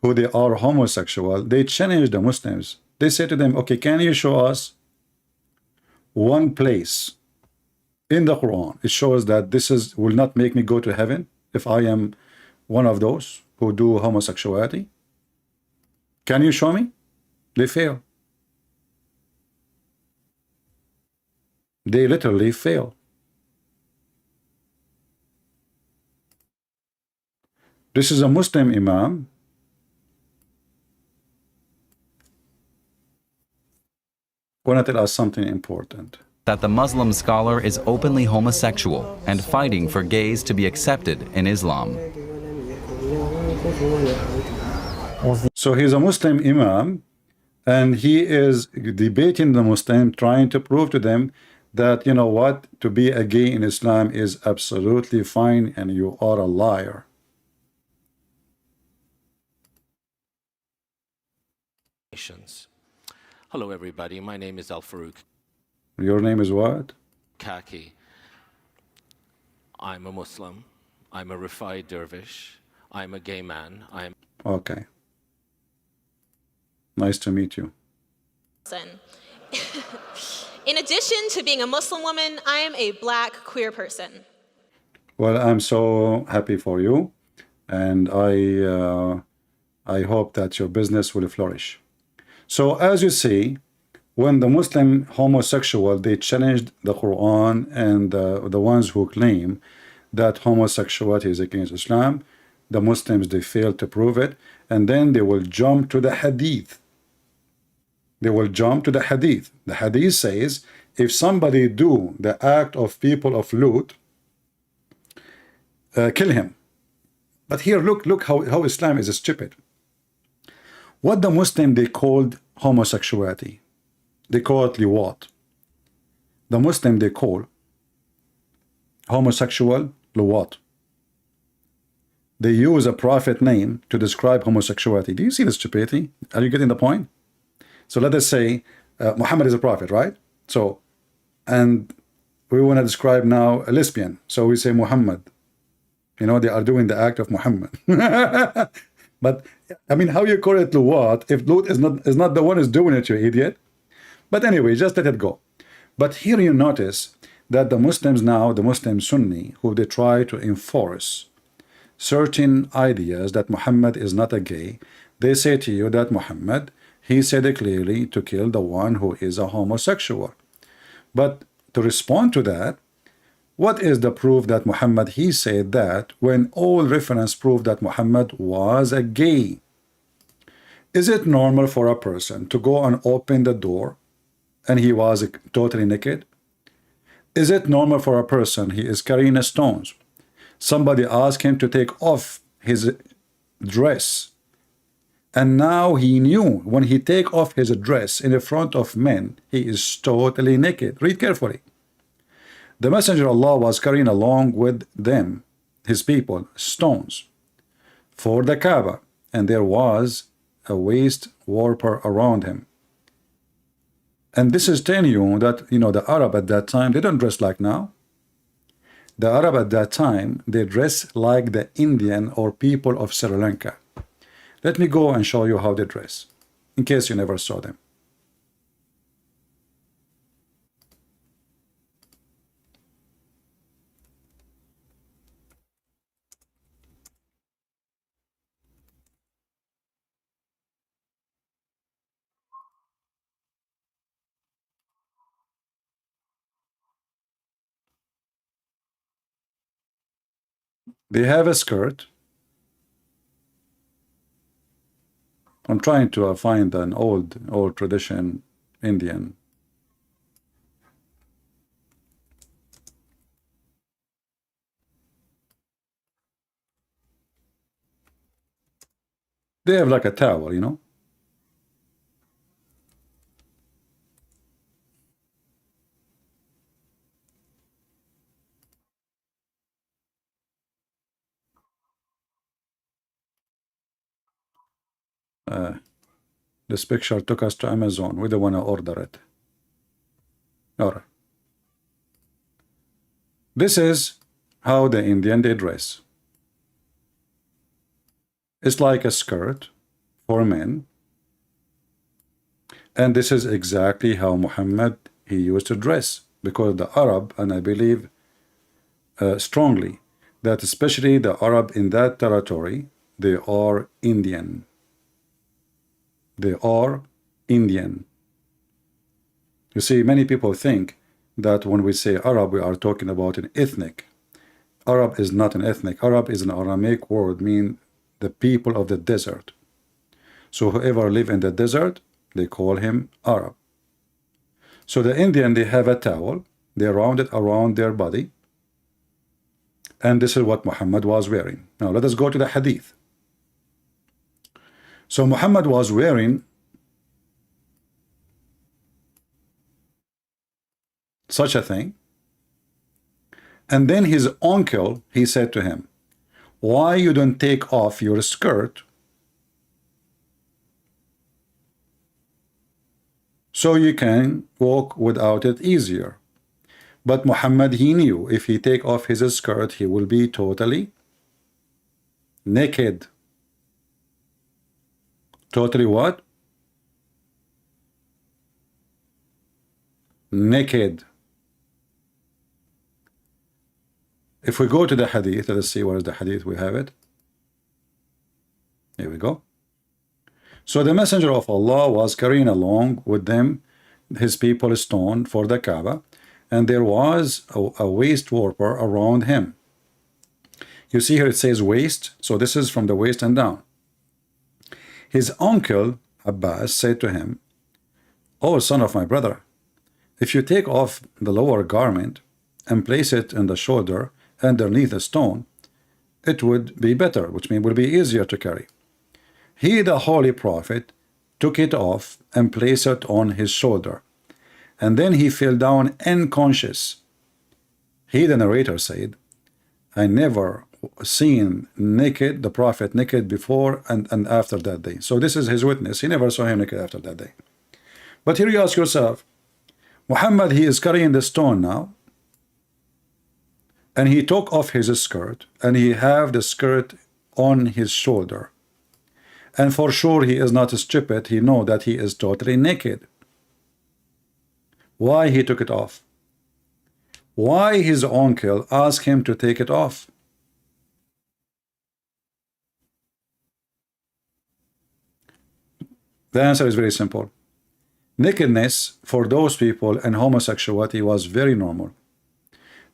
who they are homosexual, they challenge the Muslims. They say to them, okay, can you show us one place in the Quran it shows that this will not make me go to heaven if I am one of those who do homosexuality? Can you show me? They fail. They literally fail. This is a Muslim Imam. Want to tell us something important. That the Muslim scholar is openly homosexual and fighting for gays to be accepted in Islam. So he's a Muslim imam, and he is debating the Muslim, trying to prove to them that, you know what, to be a gay in Islam is absolutely fine, and you are a liar. Hello, everybody. My name is Al Farouk Your name is what? Kaki. I'm a Muslim. I'm a Rifai dervish. I'm a gay man. I'm Okay. Nice to meet you. In addition to being a Muslim woman, I am a black queer person. Well, I'm so happy for you, and I hope that your business will flourish. So as you see, when the Muslim homosexual, they challenged the Quran, and the ones who claim that homosexuality is against Islam, the Muslims, they fail to prove it, and then they will jump to the hadith. They will jump to the hadith. The hadith says, if somebody do the act of people of Lut, kill him. But here, look how Islam is stupid. What the Muslim, they called homosexuality, they call it liwat. The Muslim, they call homosexual liwat. They use a prophet name to describe homosexuality. Do you see the stupidity? Are you getting the point? So let us say Muhammad is a prophet, right? So, and we want to describe now a lesbian, so we say Muhammad. You know, they are doing the act of Muhammad. But I mean, how you call it Lut if Lut is not the one who's doing it, you idiot? But anyway, just let it go. But here you notice that the Muslims now, the Muslim Sunni, who they try to enforce certain ideas that Muhammad is not a gay, they say to you that Muhammad, he said it clearly to kill the one who is a homosexual. But to respond to that, what is the proof that Muhammad, he said that, when all reference prove that Muhammad was a gay? Is it normal for a person to go and open the door and he was totally naked? Is it normal for a person, he is carrying stones, somebody asked him to take off his dress, and now he knew when he take off his dress in the front of men, he is totally naked? Read carefully. The Messenger of Allah was carrying along with them, his people, stones for the Kaaba, and there was a waist warper around him. And this is telling you that, you know, the Arab at that time, they don't dress like now. The Arab at that time, they dress like the Indian or people of Sri Lanka. Let me go and show you how they dress, in case you never saw them. They have a skirt. I'm trying to find an old tradition Indian. They have like a towel, you know. This picture took us to Amazon. We don't want to order it. All right. This is how the Indian, they dress. It's like a skirt for men. And this is exactly how Muhammad, he used to dress. Because the Arab, and I believe strongly, that especially the Arab in that territory, they are Indian. They are Indian. You see, many people think that when we say Arab, we are talking about an ethnic. Arab is not an ethnic. Arab is an Aramaic word, meaning the people of the desert. So whoever live in the desert, they call him Arab. So the Indian, they have a towel, they round it around their body, and this is what Muhammad was wearing. Now let us go to the hadith. So Muhammad was wearing such a thing, and then his uncle, he said to him, why you don't take off your skirt so you can walk without it easier? But Muhammad, he knew if he take off his skirt, he will be totally naked. Totally what? Naked. If we go to the hadith, let's see where is the hadith. We have it. Here we go. So the messenger of Allah was carrying along with them his people stone for the Kaaba, and there was a waist warper around him. You see here it says waist, so this is from the waist and down. His uncle Abbas said to him, "O son of my brother, if you take off the lower garment and place it in the shoulder underneath the stone, it would be better," which means it would be easier to carry. He, the holy prophet, took it off and placed it on his shoulder, and then he fell down unconscious. He, the narrator, said, "I never seen the prophet naked before and after that day." So this is his witness. He never saw him naked after that day. But here you ask yourself, Muhammad, he is carrying the stone now, and he took off his skirt, and he have the skirt on his shoulder. And for sure he is not stupid. He know that he is totally naked. Why he took it off? Why his uncle asked him to take it off? The answer is very simple. Nakedness for those people and homosexuality was very normal.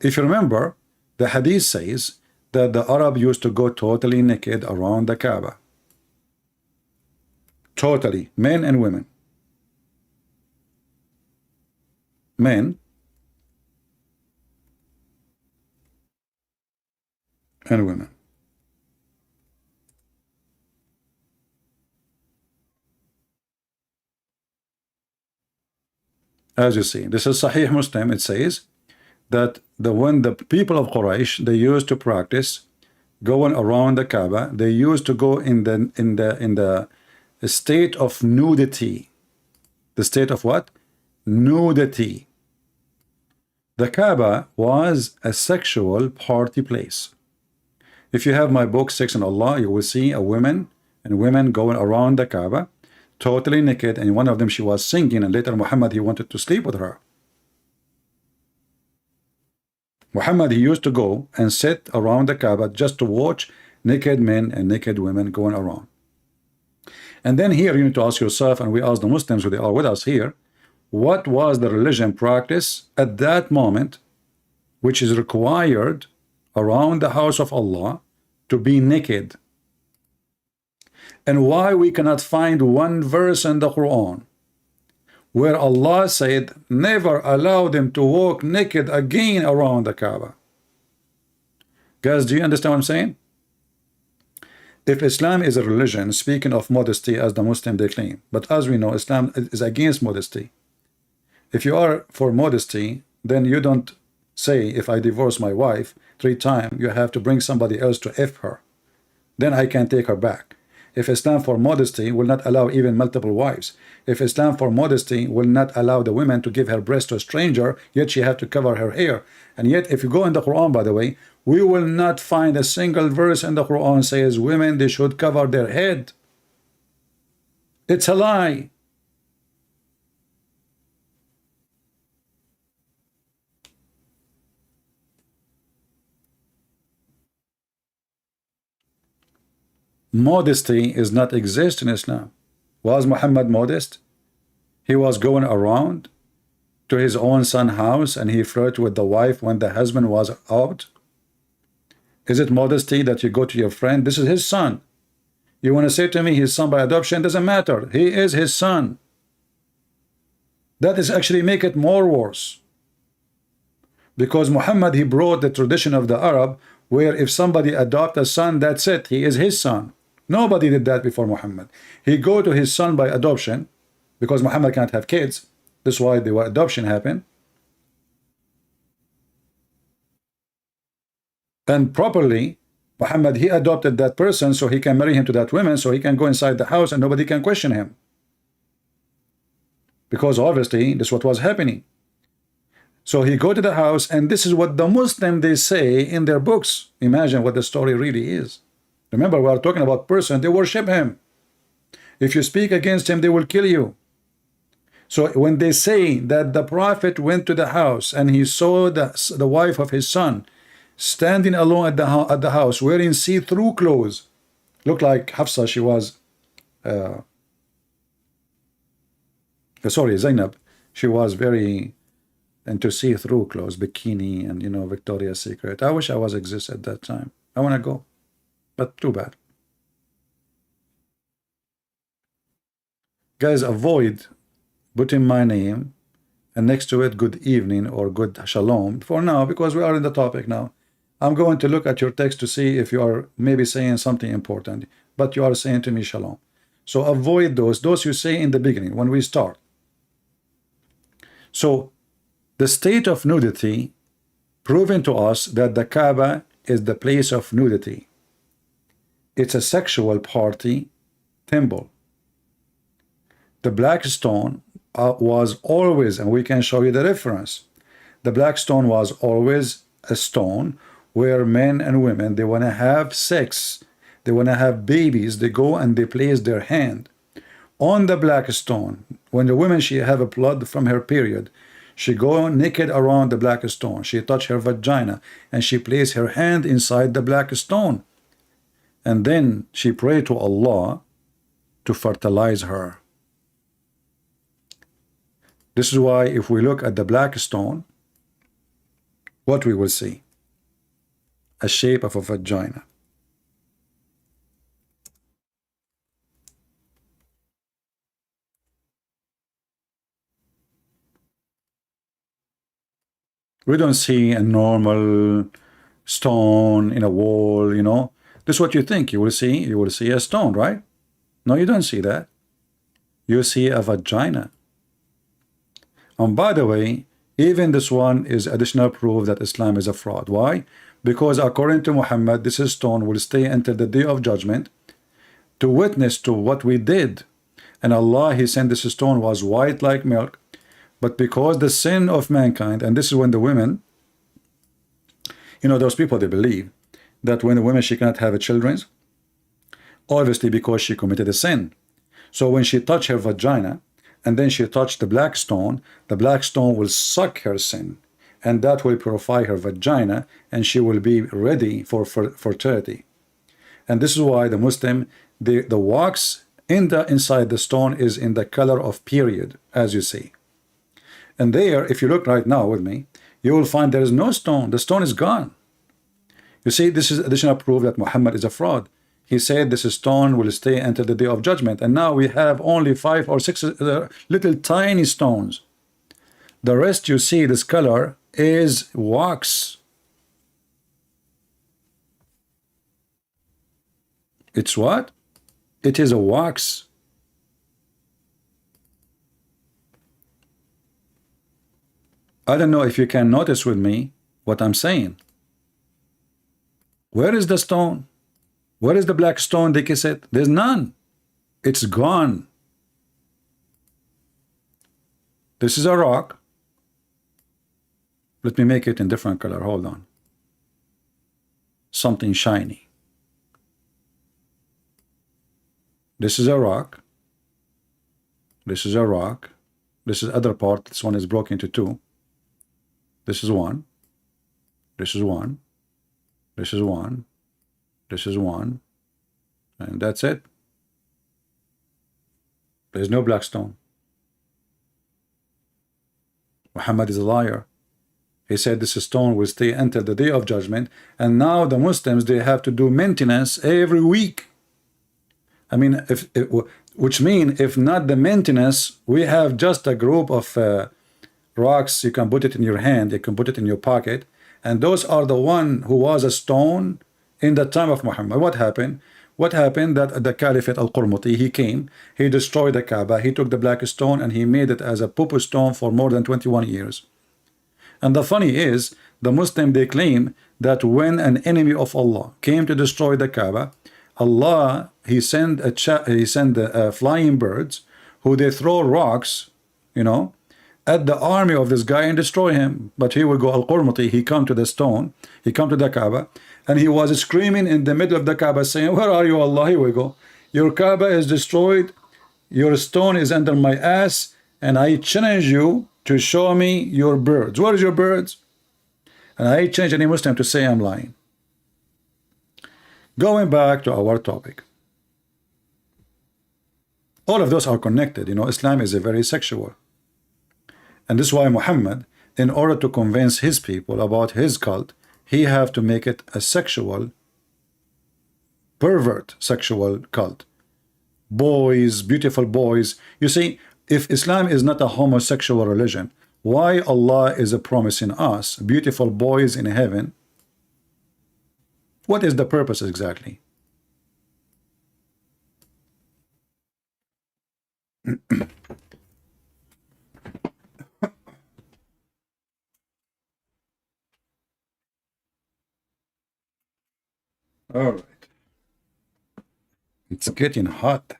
If you remember, the hadith says that the Arab used to go totally naked around the Kaaba. Totally, men and women. Men and women. As you see, this is Sahih Muslim. It says that when the people of Quraysh, they used to practice going around the Kaaba, they used to go in the state of nudity. The state of what? Nudity. The Kaaba was a sexual party place. If you have my book, Sex and Allah, you will see a woman and women going around the Kaaba totally naked, and one of them she was singing, and later Muhammad, he wanted to sleep with her. Muhammad, he used to go and sit around the Kaaba just to watch naked men and naked women going around. And then here you need to ask yourself, and we ask the Muslims who they are with us here, what was the religion practice at that moment which is required around the house of Allah to be naked? And why we cannot find one verse in the Quran where Allah said, never allow them to walk naked again around the Kaaba? Guys, do you understand what I'm saying? If Islam is a religion, speaking of modesty as the Muslim they claim, but as we know, Islam is against modesty. If you are for modesty, then you don't say, if I divorce my wife 3 times, you have to bring somebody else to F her. Then I can take her back. If Islam for modesty will not allow even multiple wives, if Islam for modesty will not allow the woman to give her breast to a stranger, yet she have to cover her hair. And yet if you go in the Quran, by the way, we will not find a single verse in the Quran says women, they should cover their head. It's a lie. Modesty is not exist in Islam. Was Muhammad modest? He was going around to his own son's house and he flirted with the wife when the husband was out. Is it modesty that you go to your friend? This is his son. You want to say to me his son by adoption? Doesn't matter. He is his son. That is actually make it more worse. Because Muhammad, he brought the tradition of the Arab where if somebody adopt a son, that's it. He is his son. Nobody did that before Muhammad. He go to his son by adoption, because Muhammad can't have kids. That's why the adoption happened. And properly, Muhammad, he adopted that person so he can marry him to that woman, so he can go inside the house and nobody can question him. Because obviously, this is what was happening. So he go to the house, and this is what the Muslim they say in their books. Imagine what the story really is. Remember, we are talking about person, they worship him. If you speak against him, they will kill you. So when they say that the Prophet went to the house and he saw the wife of his son standing alone at the house wearing see-through clothes, looked like Hafsa, she was sorry, Zainab, she was very into see-through clothes, bikini, and Victoria's Secret. I wish I was exist at that time. I want to go, but too bad. Guys, avoid putting my name and next to it good evening or good shalom for now, because we are in the topic now. I'm going to look at your text to see if you are maybe saying something important, but you are saying to me shalom. So avoid those you say in the beginning when we start. So the state of nudity proven to us that the Kaaba is the place of nudity. It's a sexual party temple. The black stone was always, and we can show you the reference, the black stone was always a stone where men and women, they want to have sex, they want to have babies, they go and they place their hand on the black stone. When the woman, she have a blood from her period, she go naked around the black stone, she touch her vagina, and she place her hand inside the black stone, and then she pray to Allah to fertilize her. This is why if we look at the black stone, what we will see? A shape of a vagina. We don't see a normal stone in a wall, This is what you think you will see. You will see a stone, right? No, you don't see that. You see a vagina. And by the way, even this one is additional proof that Islam is a fraud. Why? Because according to Muhammad, this stone will stay until the day of judgment to witness to what we did. And Allah, he sent this stone was white like milk. But because the sin of mankind, and this is when the women, those people, they believe that when the woman, she cannot have children, obviously because she committed a sin. So when she touched her vagina, and then she touched the black stone will suck her sin, and that will purify her vagina, and she will be ready for fertility. And this is why the Muslim, the wax inside the stone is in the color of period, as you see. And there, if you look right now with me, you will find there is no stone. The stone is gone. You see, this is additional proof that Muhammad is a fraud. He said this stone will stay until the day of judgment. And now we have only 5 or 6 little tiny stones. The rest you see, this color is wax. It's what? It is a wax. I don't know if you can notice with me what I'm saying. Where is the stone? Where is the black stone they kiss it? There's none. It's gone. This is a rock. Let me make it in different color. Hold on. Something shiny. This is a rock. This is a rock. This is other part. This one is broken into 2. This is 1. This is 1. This is 1. This is 1. And that's it. There's no black stone. Muhammad is a liar. He said this stone will stay until the day of judgment, and now the Muslims, they have to do maintenance every week. I mean, which means if not the maintenance, we have just a group of rocks. You can put it in your hand, you can put it in your pocket, and those are the one who was a stone in the time of Muhammad. What happened? What happened? That the Caliphate al-Qurmuti, he came, he destroyed the Kaaba, he took the black stone and he made it as a poo stone for more than 21 years. And the funny is, the Muslim, they claim that when an enemy of Allah came to destroy the Kaaba, Allah, he sent flying birds who they throw rocks, you know, at the army of this guy and destroy him. But here we go, al-Qurmuti, he come to the stone, he come to the Kaaba, and he was screaming in the middle of the Kaaba saying, where are you, Allah? Here we go. Your Kaaba is destroyed, your stone is under my ass, and I challenge you to show me your birds. Where is your birds? And I challenge any Muslim to say I'm lying. Going back to our topic. All of those are connected. You know, Islam is a very sexual. And this is why Muhammad, in order to convince his people about his cult, he have to make it a sexual, pervert sexual cult. Boys, beautiful boys. You see, if Islam is not a homosexual religion, why Allah is promising us beautiful boys in heaven? What is the purpose exactly? All right. It's getting hot.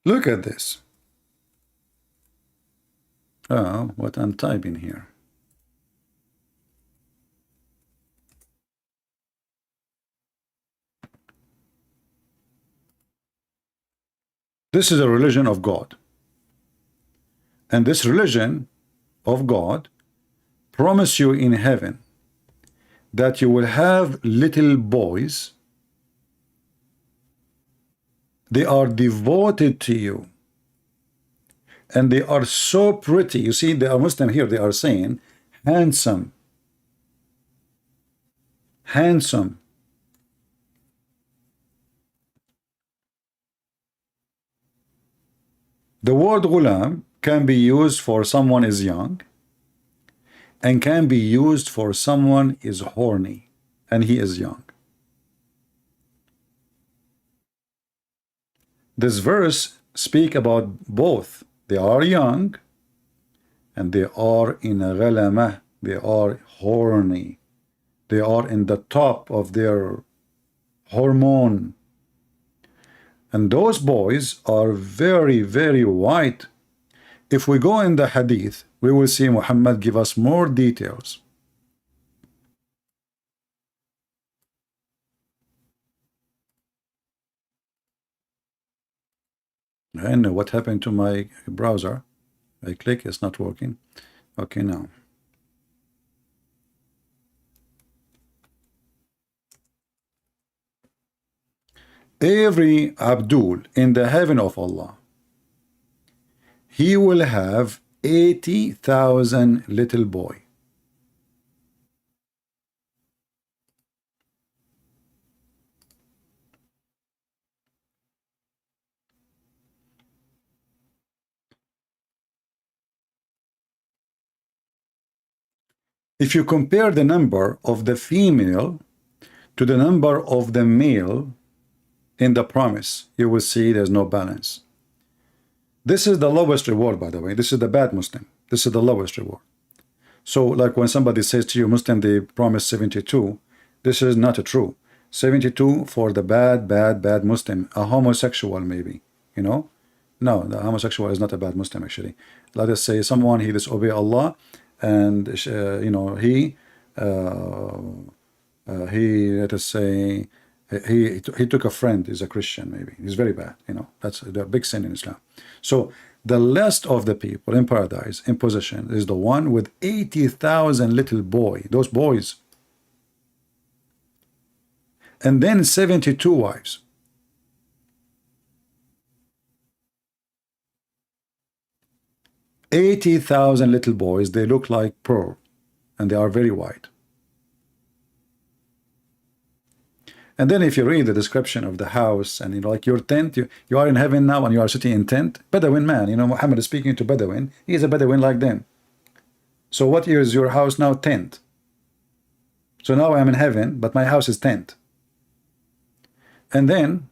Look at this. Oh, what I'm typing here. This is a religion of God. And this religion of God promise you in heaven that you will have little boys. They are devoted to you. And they are so pretty. You see, they are Muslim here. They are saying handsome. Handsome. The word ghulam can be used for someone is young and can be used for someone is horny and he is young. This verse speak about both. They are young and they are in a ghalamah. They are horny. They are in the top of their hormone. And those boys are very, very white. If we go in the hadith, we will see Muhammad give us more details. And what happened to my browser? I click, it's not working. Okay, now. Every Abdul in the heaven of Allah, he will have 80,000 little boy. If you compare the number of the female to the number of the male in the promise, you will see there's no balance. This is the lowest reward, by the way. This is the bad Muslim. This is the lowest reward. So like when somebody says to you, Muslim, they promise 72, this is not true. 72 for the bad Muslim, a homosexual maybe, you know? No, the homosexual is not a bad Muslim actually. Let us say someone, he disobey Allah, and you know, he let us say he took a friend, is a Christian maybe, he's very bad, you know, that's the big sin in Islam. So the last of the people in paradise in position is the one with 80,000 little boy, those boys, and then 72 wives. $80,000 little boys, they look like pearl and they are very white. And then if you read the description of the house and you know, like your tent, you are in heaven now and you are sitting in tent, Bedouin man, you know, Muhammad is speaking to Bedouin, he is a Bedouin like them. So what is your house now? Tent. So now I'm in heaven, but my house is tent. And then,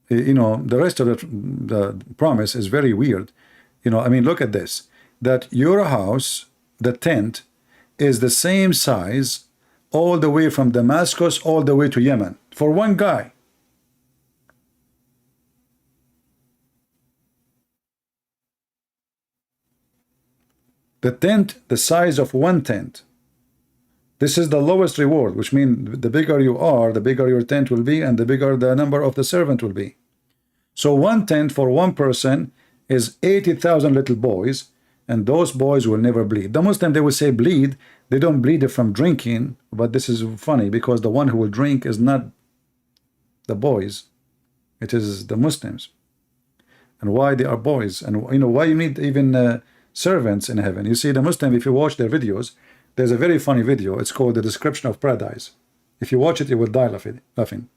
you know, the rest of the promise is very weird. You know, I mean, look at this, that your house, the tent, is the same size all the way from Damascus all the way to Yemen for one guy. The tent, the size of one tent. This is the lowest reward, which means the bigger you are, the bigger your tent will be, and the bigger the number of the servant will be. So one tent for one person is 80,000 little boys, and those boys will never bleed. The Muslim, they will say bleed. They don't bleed from drinking, but this is funny because the one who will drink is not the boys. It is the Muslims. And why they are boys? And you know why you need even servants in heaven? You see, the Muslim, if you watch their videos, there's a very funny video. It's called The Description of Paradise. If you watch it, you will die laughing.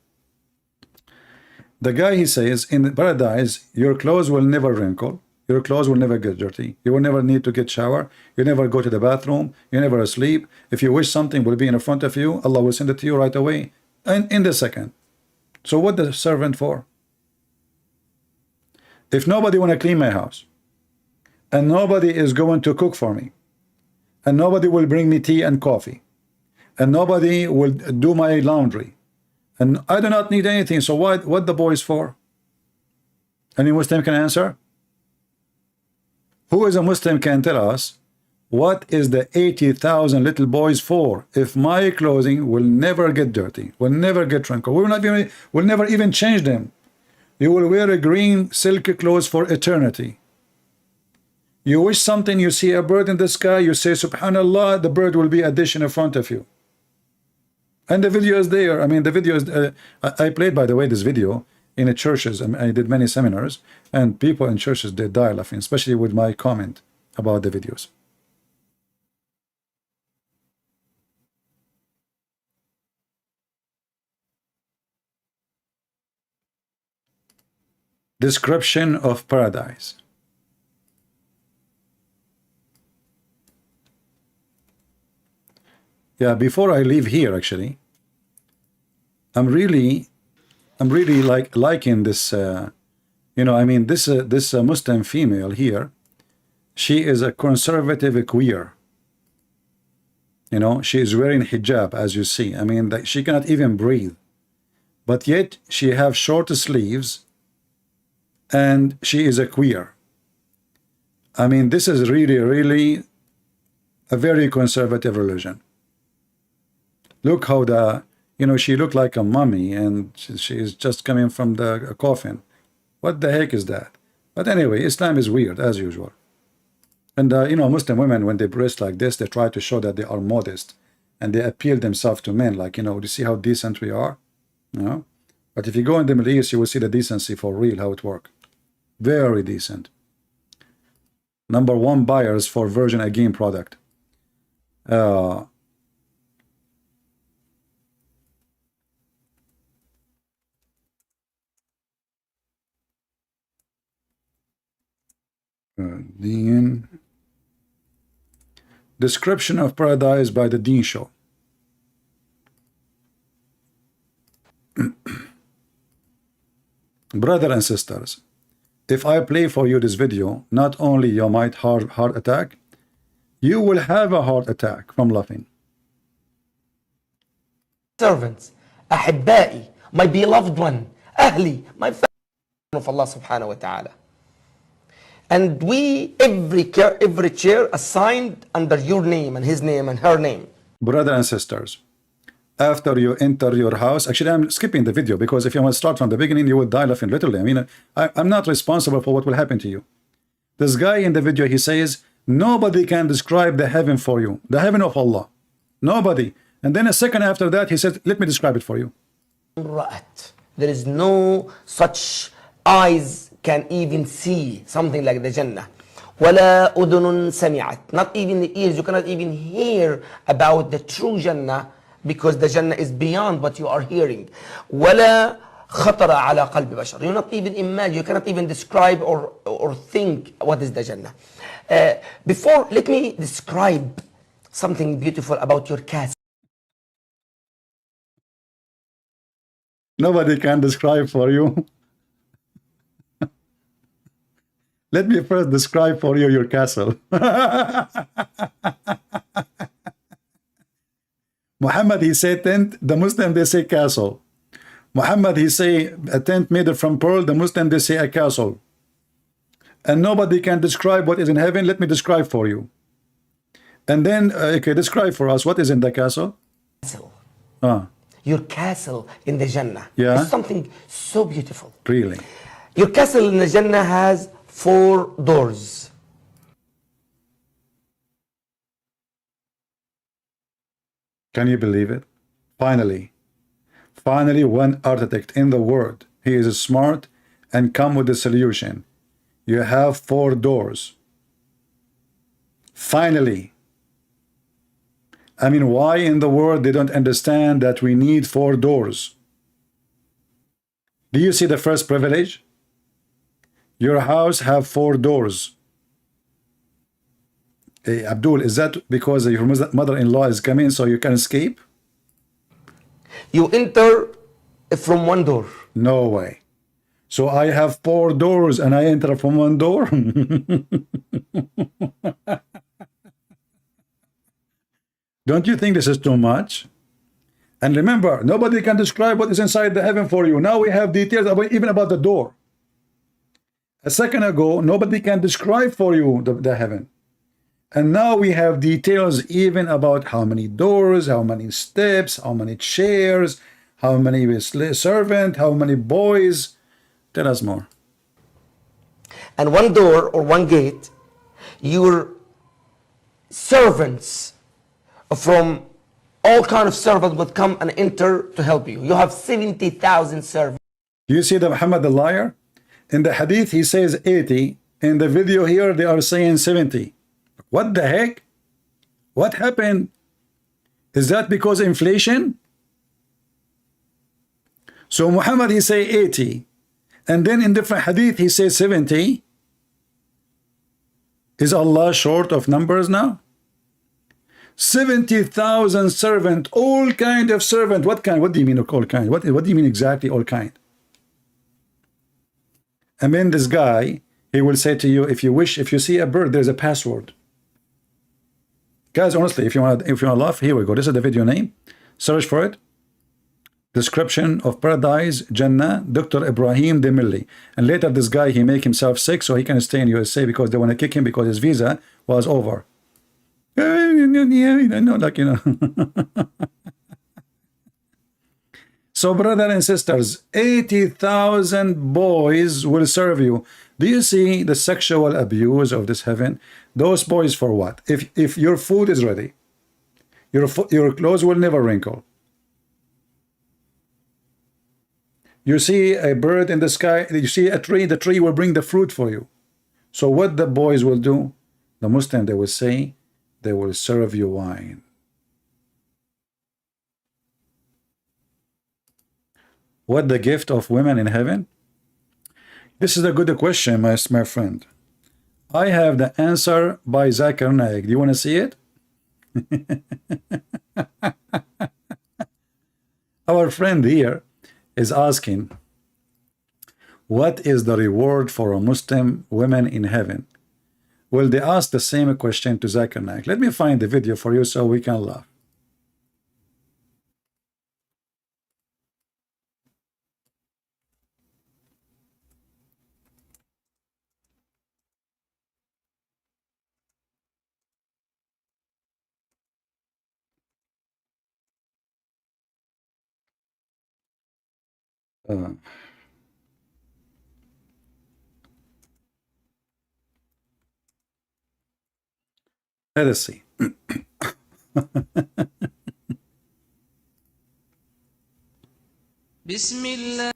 The guy, he says, in paradise, your clothes will never wrinkle. Your clothes will never get dirty. You will never need to get shower. You never go to the bathroom. You never asleep. If you wish something will be in front of you, Allah will send it to you right away and in the second. So what the servant for? If nobody want to clean my house, and nobody is going to cook for me, and nobody will bring me tea and coffee, and nobody will do my laundry, and I do not need anything, so what the boys for? Any Muslim can answer? Who is a Muslim can tell us what is the 80,000 little boys for if my clothing will never get dirty, will never get wrinkled, will never even change them? You will wear a green silk clothes for eternity. You wish something, you see a bird in the sky, you say subhanallah, the bird will be a dish in front of you. And the video is there. I mean, the video is I played, by the way, this video in the churches. I did many seminars, and people in churches, they die laughing, especially with my comment about the videos. Description of paradise. Yeah, before I leave here, actually, I'm really liking this. You know, I mean, this Muslim female here, she is a conservative queer. You know, she is wearing hijab, as you see. I mean, she cannot even breathe, but yet she have short sleeves, and she is a queer. I mean, this is really a very conservative religion. Look how you know, she looked like a mummy, and she is just coming from the coffin. What the heck is that? But anyway, Islam is weird, as usual. And, you know, Muslim women, when they dress like this, they try to show that they are modest, and they appeal themselves to men, like, you know, do you see how decent we are? You know? But if you go in the Middle East, you will see the decency for real, how it works. Very decent. #1 buyers for Virgin Again product. Description of paradise by the Deen Show. Brother and sisters, if I play for you this video, not only you might heart attack, you will have a heart attack from laughing. Servants, أحبائي, my beloved one, أهلي, my family of Allah subhanahu wa ta'ala. And we, every chair assigned under your name and his name and her name. Brother and sisters, after you enter your house, actually I'm skipping the video because if you want to start from the beginning, you will die laughing literally. I mean, I'm not responsible for what will happen to you. This guy in the video, he says, nobody can describe the heaven for you, the heaven of Allah. Nobody. And then a second after that, he said, let me describe it for you. There is no such eyes can even see something like the Jannah. وَلَا أُذُنٌ سَمِعَتْ. Not even the ears, you cannot even hear about the true Jannah because the Jannah is beyond what you are hearing. وَلَا خطر على قلب بشر. You not even imagine, you cannot even describe or think what is the Jannah. Before, let me describe something beautiful about your castle. Nobody can describe for you. Let me first describe for you your castle. Muhammad, he say tent, the Muslim they say castle. Muhammad, he say a tent made from pearl, the Muslim they say a castle. And nobody can describe what is in heaven. Let me describe for you. And then, okay, describe for us what is in the castle. Castle. Ah. Your castle in the Jannah. Yeah. It's something so beautiful. Really? Your castle in the Jannah has 4 doors. Can you believe it? Finally, one architect in the world, he is smart and come with the solution. You have 4 doors. Finally. I mean, why in the world they don't understand that we need 4 doors? Do you see the first privilege? Your house have 4 doors. Hey, Abdul, is that because your mother-in-law is coming so you can escape? You enter from 1 door. No way. So I have 4 doors and I enter from 1 door? Don't you think this is too much? And remember, nobody can describe what is inside the heaven for you. Now we have details about, even about the door. A second ago, nobody can describe for you the heaven. And now we have details even about how many doors, how many steps, how many chairs, how many servants, how many boys. Tell us more. And 1 door or 1 gate, your servants from all kind of servants would come and enter to help you. You have 70,000 servants. You see the Muhammad the liar? In the hadith he says 80. In the video here they are saying 70. What the heck? What happened? Is that because inflation? So Muhammad he say 80. And then in different hadith he says 70. Is Allah short of numbers now? 70,000 servant, all kind of servant. What kind? What do you mean all kind? What do you mean exactly all kind? And then this guy, he will say to you, if you see a bird, there's a password. Guys, honestly, if you want to laugh, here we go. This is the video name. Search for it. Description of paradise, Jannah, Dr. Ibrahim Demilli. And later this guy, he make himself sick so he can stay in USA because they want to kick him because his visa was over. Like, you know. So brothers and sisters, 80,000 boys will serve you. Do you see the sexual abuse of this heaven? Those boys for what? If your food is ready, your clothes will never wrinkle. You see a bird in the sky, you see a tree, the tree will bring the fruit for you. So what the boys will do, the Muslim, they will say, they will serve you wine. What the gift of women in heaven? This is a good question, my friend. I have the answer by Zakir Naik. Do you want to see it? Our friend here is asking, what is the reward for a Muslim women in heaven? Well, they asked the same question to Zakir Naik. Let me find the video for you so we can laugh. Let us see. Bismillah.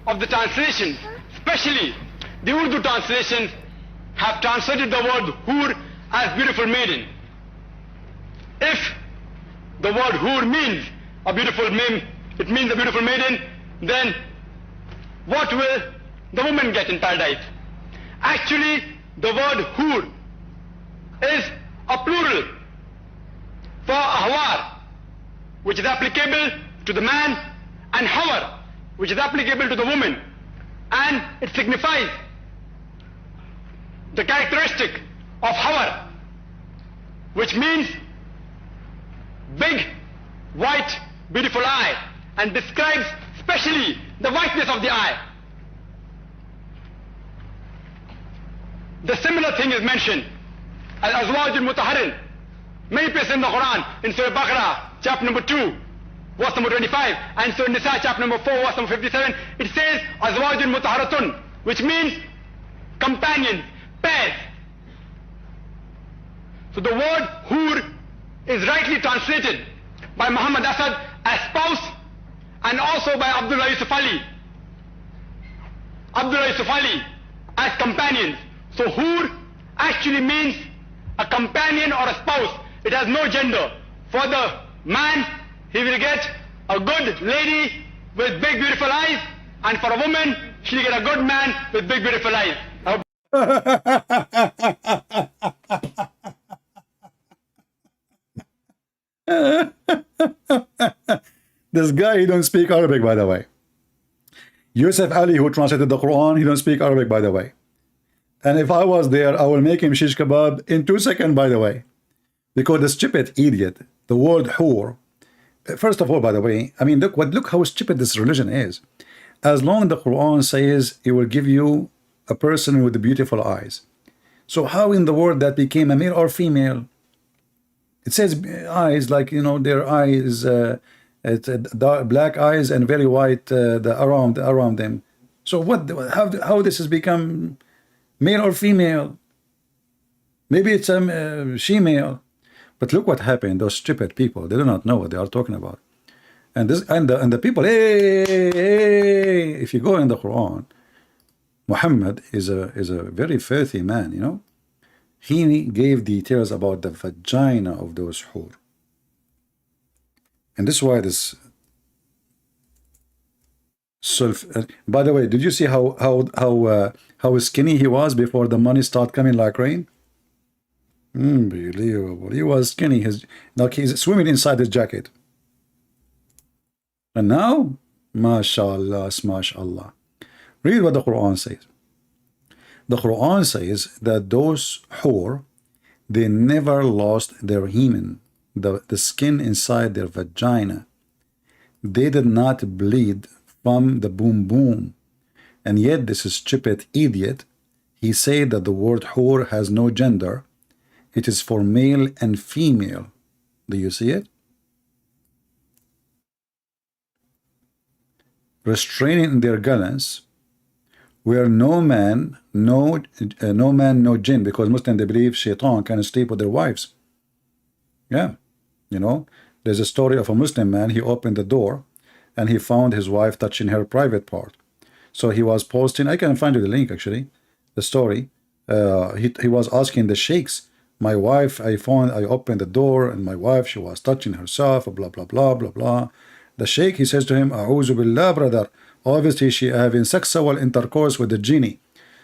Of the translation, especially the Urdu translation, have translated the word hur as beautiful maiden. If the word hur means a beautiful it means a beautiful maiden, then what will the woman get in paradise? Actually, the word hur is a plural for ahwar, which is applicable to the man, and hawar, which is applicable to the woman, and it signifies the characteristic of hawar, which means big, white, beautiful eye, and describes especially the whiteness of the eye. The similar thing is mentioned as azwaj al-mutahharin many places in the Quran, in Surah Baqarah, chapter number 2, verse number 25, and Surah Nisa, chapter number 4, verse number 57, it says azwaj al-mutahharatun, which means companions, pairs. So the word hur is rightly translated by Muhammad Asad as spouse, and also by Abdullah Yusuf Ali as companions. So hur actually means a companion or a spouse. It has no gender. For the man, he will get a good lady with big beautiful eyes, and for a woman, she'll get a good man with big beautiful eyes. This guy, he don't speak Arabic, by the way. Yusuf Ali, who translated the Quran, he don't speak Arabic, by the way. And if I was there, I will make him shish kebab in 2 seconds, by the way. Because the stupid idiot, the word whore, first of all, by the way, I mean, look how stupid this religion is. As long as the Quran says it will give you a person with the beautiful eyes. So how in the world that became a male or female? It says eyes, like, you know, their eyes, dark, black eyes and very white around them. So what? How this has become male or female? Maybe it's a she-male. But look what happened. Those stupid people, they do not know what they are talking about. And the people, hey, if you go in the Quran, Muhammad is a very filthy man, you know. He gave details about the vagina of those hur. And this is why this by the way, did you see how skinny he was before the money started coming like rain? Unbelievable. He was skinny. Like he's swimming inside his jacket. And now, mashallah, mashallah. Read what the Quran says. The Quran says that those hur, they never lost their hymen, the skin inside their vagina. They did not bleed from the boom boom. And yet this stupid idiot, he said that the word hur has no gender. It is for male and female. Do you see it? Restraining their gallants, where no man, no jinn, because Muslims, they believe shaitan can sleep with their wives. Yeah, you know, there's a story of a Muslim man. He opened the door and he found his wife touching her private part. So he was posting, I can find you the link actually, the story. He was asking the sheikhs, my wife, I opened the door and my wife, she was touching herself, blah, blah, blah, blah, blah. The sheikh, he says to him, A'udhu billah, brother. Obviously, she having sexual intercourse with the genie.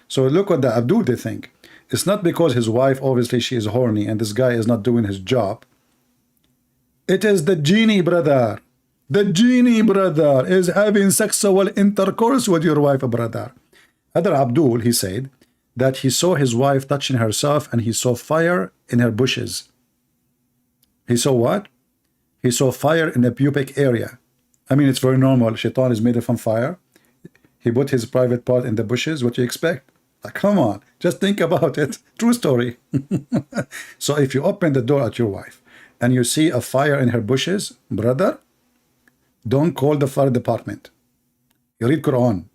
So look what the Abdul, they think. It's not because his wife, obviously, she is horny and this guy is not doing his job. It is the genie, brother. The genie, brother, is having sexual intercourse with your wife, brother. Other Abdul, he said that he saw his wife touching herself and he saw fire in her bushes. He saw what? He saw fire in the pubic area. I mean, it's very normal. Shaitan is made from fire. He put his private part in the bushes. What do you expect? Like, come on, just think about it. True story. So if you open the door at your wife and you see a fire in her bushes, brother, don't call the fire department. You read Quran.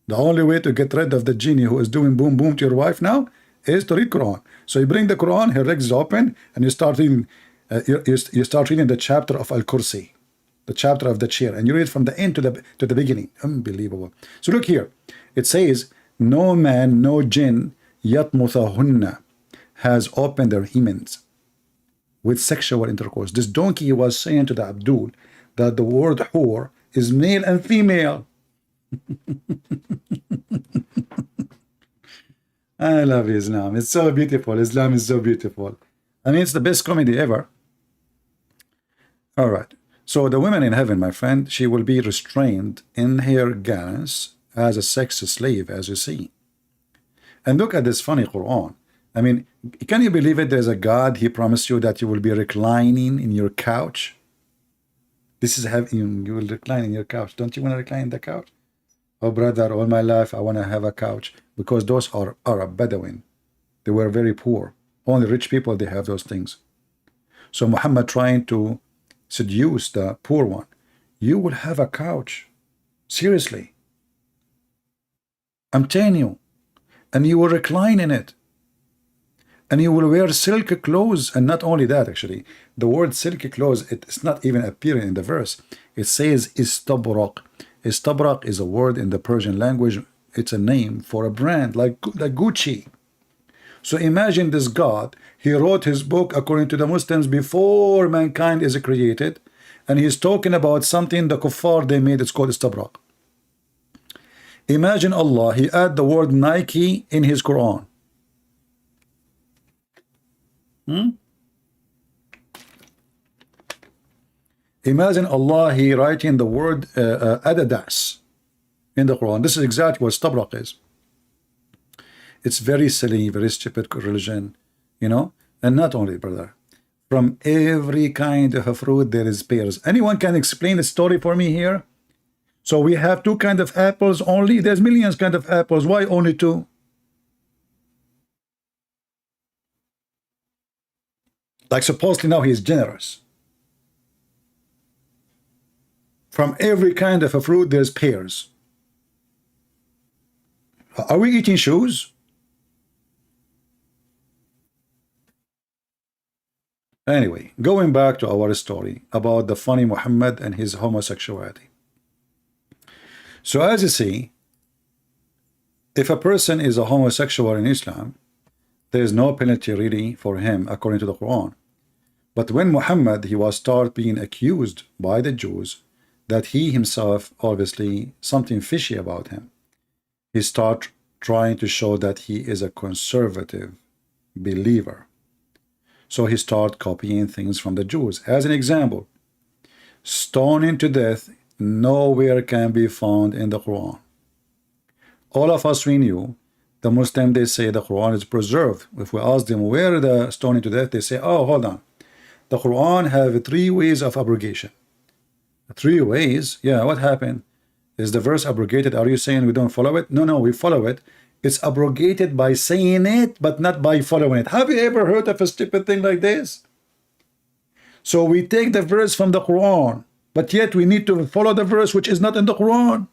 The only way to get rid of the genie who is doing boom boom to your wife now is to read Quran. So you bring the Quran, her legs is open, and you start reading. You start reading the chapter of Al-Kursi, the chapter of the chair, and you read from the end to the beginning. Unbelievable. So look here. It says, no man, no jinn, yatmuthahunna, has opened their hymens with sexual intercourse. This donkey was saying to the Abdul that the word whore is male and female. I love Islam. It's so beautiful. Islam is so beautiful. I mean, it's the best comedy ever. All right. So the woman in heaven, my friend, she will be restrained in her garments as a sex slave, as you see. And look at this funny Quran. I mean, can you believe it? There's a God. He promised you that you will be reclining in your couch. This is having you will recline in your couch. Don't you want to recline in the couch? Oh, brother, all my life I want to have a couch, because those are Arab Bedouin. They were very poor. Only rich people, they have those things. So Muhammad trying to seduce the poor one. You will have a couch. Seriously. I'm telling you. And you will recline in it. And you will wear silk clothes. And not only that, actually. The word silk clothes, it's not even appearing in the verse. It says istabrak. Istabrak is a word in the Persian language. It's a name for a brand like Gucci. So imagine this God. He wrote his book according to the Muslims before mankind is created. And he's talking about something the kuffar they made. It's called istabrak. Imagine Allah. He add the word Nike in his Quran. Imagine Allah, he writing the word adalah in the Quran. This is exactly what istabrak is. It's very silly, very stupid religion, you know. And not only, brother, from every kind of a fruit there is pears. Anyone can explain the story for me here? So we have two kinds of apples only. There's millions kind of apples. Why only two? Like supposedly now he is generous. From every kind of a fruit there's pears. Are we eating shoes? Anyway, going back to our story about the funny Muhammad and his homosexuality. So as you see, if a person is a homosexual in Islam, there is no penalty really for him according to the Quran. But when Muhammad, he was start being accused by the Jews that he himself, obviously something fishy about him, he start trying to show that he is a conservative believer. So he start copying things from the Jews. As an example, stoning to death nowhere can be found in the Quran. All of us, we knew, the Muslim, they say the Quran is preserved. If we ask them where the stoning to death, they say, oh, hold on. The Quran have 3 ways of abrogation. 3 ways? Yeah, what happened? Is the verse abrogated? Are you saying we don't follow it? No, we follow it. It's abrogated by saying it, but not by following it. Have you ever heard of a stupid thing like this? So we take the verse from the Quran, but yet we need to follow the verse which is not in the Quran.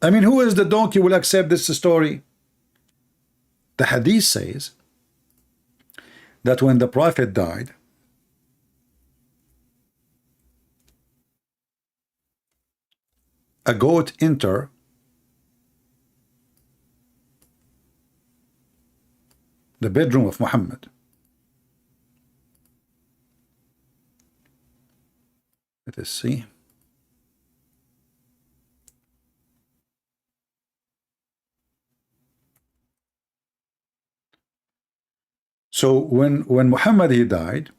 I mean, who is the donkey will accept this story? The hadith says that when the Prophet died, a goat entered the bedroom of Muhammad. Let us see. So when Muhammad he died,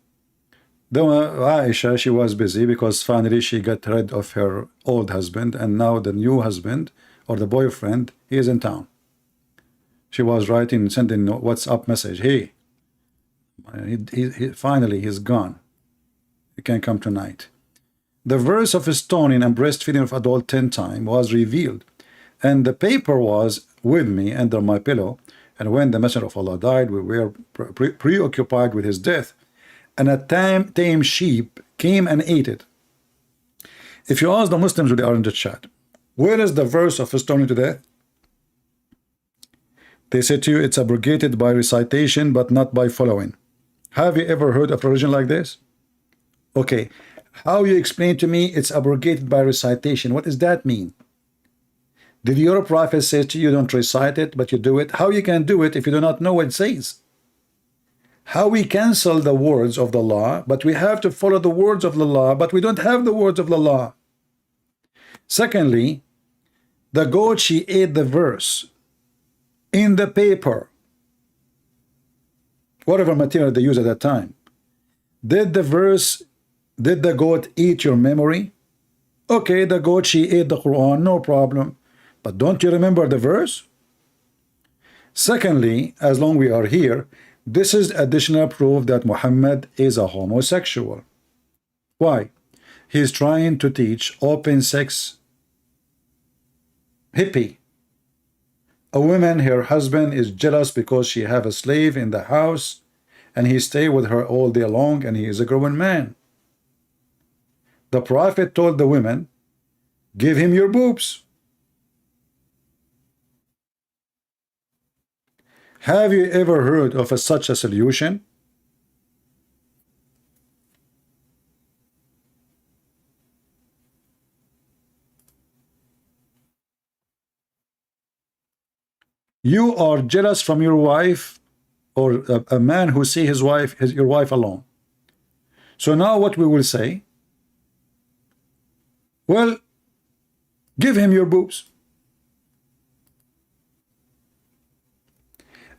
the Aisha, she was busy because finally she got rid of her old husband, and now the new husband or the boyfriend, he is in town. She was writing, sending WhatsApp message, hey, finally he's gone. He can come tonight. The verse of stoning and breastfeeding of adult 10 times was revealed, and the paper was with me under my pillow. And when the Messenger of Allah died, we were preoccupied with his death, and a tame sheep came and ate it. If you ask the Muslims who they are in the chat, where is the verse of stoning to death? They say to you, it's abrogated by recitation, but not by following. Have you ever heard of a religion like this? Okay, how you explain to me it's abrogated by recitation? What does that mean? Did your prophet say to you, don't recite it, but you do it? How you can do it if you do not know what it says? How we cancel the words of the law, but we have to follow the words of the law, but we don't have the words of the law. Secondly, the goat, she ate the verse in the paper, whatever material they use at that time. Did the goat eat your memory? Okay, the goat, she ate the Quran, no problem. But don't you remember the verse? Secondly, as long we are here, this is additional proof that Muhammad is a homosexual. Why? He's trying to teach open sex hippie. A woman, her husband is jealous because she have a slave in the house and he stay with her all day long and he is a grown man. The Prophet told the women, give him your boobs. Have you ever heard of such a solution? You are jealous from your wife, or a man who see his wife, your wife alone. So now what we will say? Well, give him your boobs.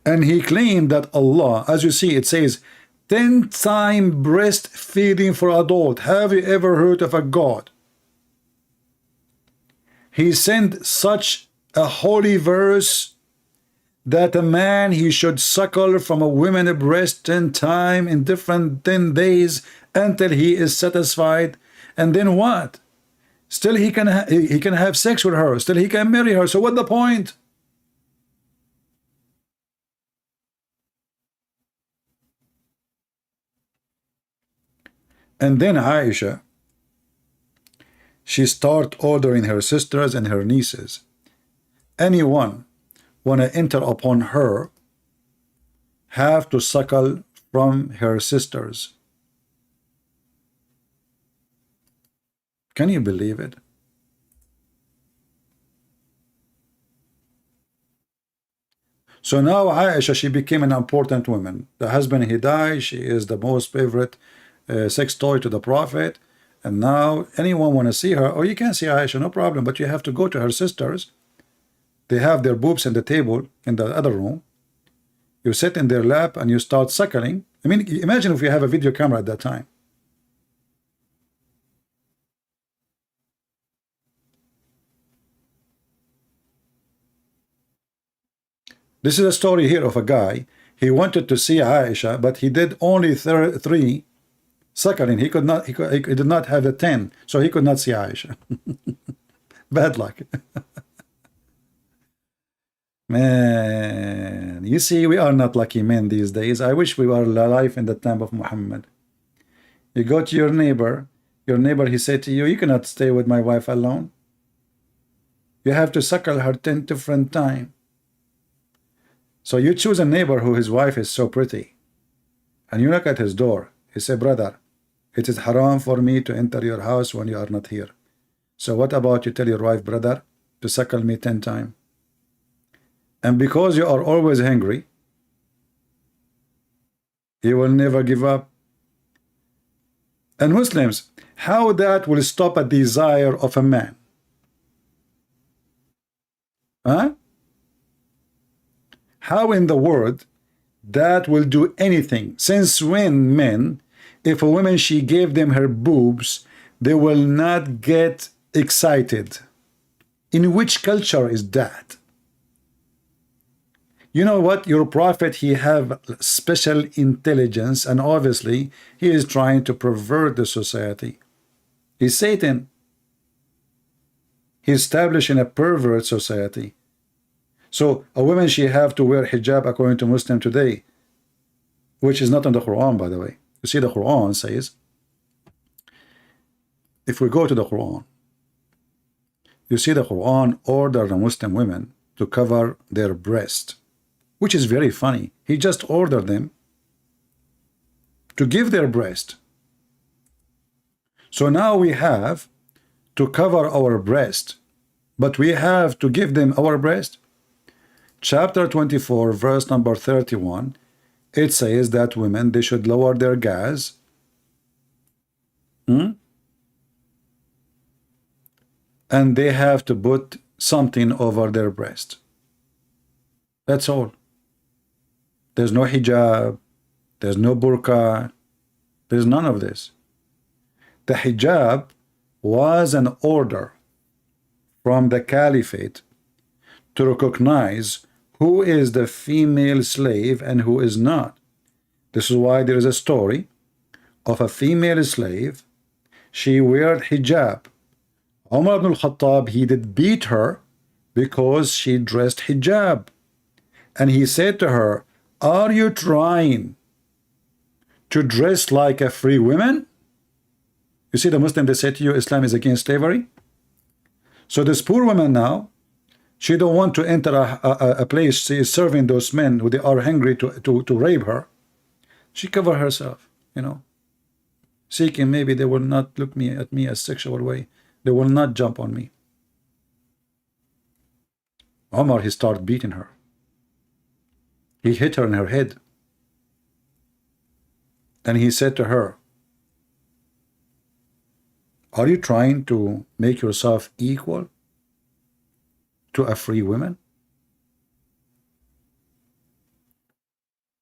And he claimed that Allah, as you see, it says 10 times breastfeeding for adult. Have you ever heard of a God? He sent such a holy verse that a man, he should suckle from a woman breast 10 times in different 10 days until he is satisfied. And then what? Still he can have sex with her. Still he can marry her. So what the point? And then Aisha, she start ordering her sisters and her nieces, anyone want to enter upon her have to suckle from her sisters. Can you believe it? So now Aisha, she became an important woman. The husband, he died. She is the most favorite sex toy to the Prophet. And now anyone want to see her, or you can see Aisha, no problem, but you have to go to her sisters. They have their boobs on the table in the other room. You sit in their lap and you start suckling. I mean, imagine if you have a video camera at that time. This is a story here of a guy. He wanted to see Aisha, but he did only 3 suckling. He did not have the 10, so he could not see Aisha. Bad luck. Man, you see, we are not lucky men these days. I wish we were alive in the time of Muhammad. You go to your neighbor, he said to you, you cannot stay with my wife alone. You have to suckle her 10 different times. So you choose a neighbor who his wife is so pretty, and you knock at his door. He said, brother, it is haram for me to enter your house when you are not here. So what about you tell your wife, brother, to suckle me 10 times? And because you are always hungry, you will never give up. And Muslims, how that will stop a desire of a man? Huh? How in the world that will do anything? Since when men, if a woman, she gave them her boobs, they will not get excited? In which culture is that? You know what? Your prophet, he have special intelligence, and obviously he is trying to pervert the society. He's Satan. He's establishing a pervert society. So a woman, she have to wear hijab according to Muslim today, which is not in the Quran, by the way. You see, the Quran says, if we go to the Quran, you see the Quran order the Muslim women to cover their breast, which is very funny. He just ordered them to give their breast. So now we have to cover our breast, but we have to give them our breast. Chapter 24, verse number 31, it says that women, they should lower their gaze. and they have to put something over their breast. That's all. There's no hijab, there's no burqa, there's none of this. The hijab was an order from the caliphate to recognize who is the female slave and who is not. This is why there is a story of a female slave. She wore hijab. Umar ibn al-Khattab, he did beat her because she dressed hijab. And he said to her, are you trying to dress like a free woman? You see the Muslim, they say to you, Islam is against slavery. So this poor woman now, she don't want to enter a place. She is serving those men who they are hungry to rape her. She cover herself, you know, seeking maybe they will not look at me as sexual way. They will not jump on me. Omar, he started beating her. He hit her in her head. And he said to her, are you trying to make yourself equal to a free woman?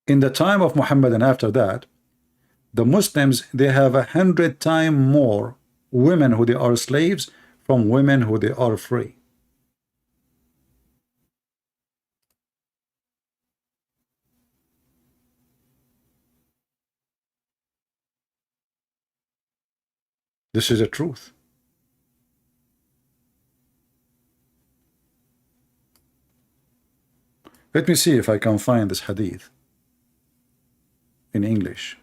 In the time of Muhammad and after that, the Muslims, they have 100 times more women who they are slaves from women who they are free. This is the truth. Let me see if I can find this hadith in English.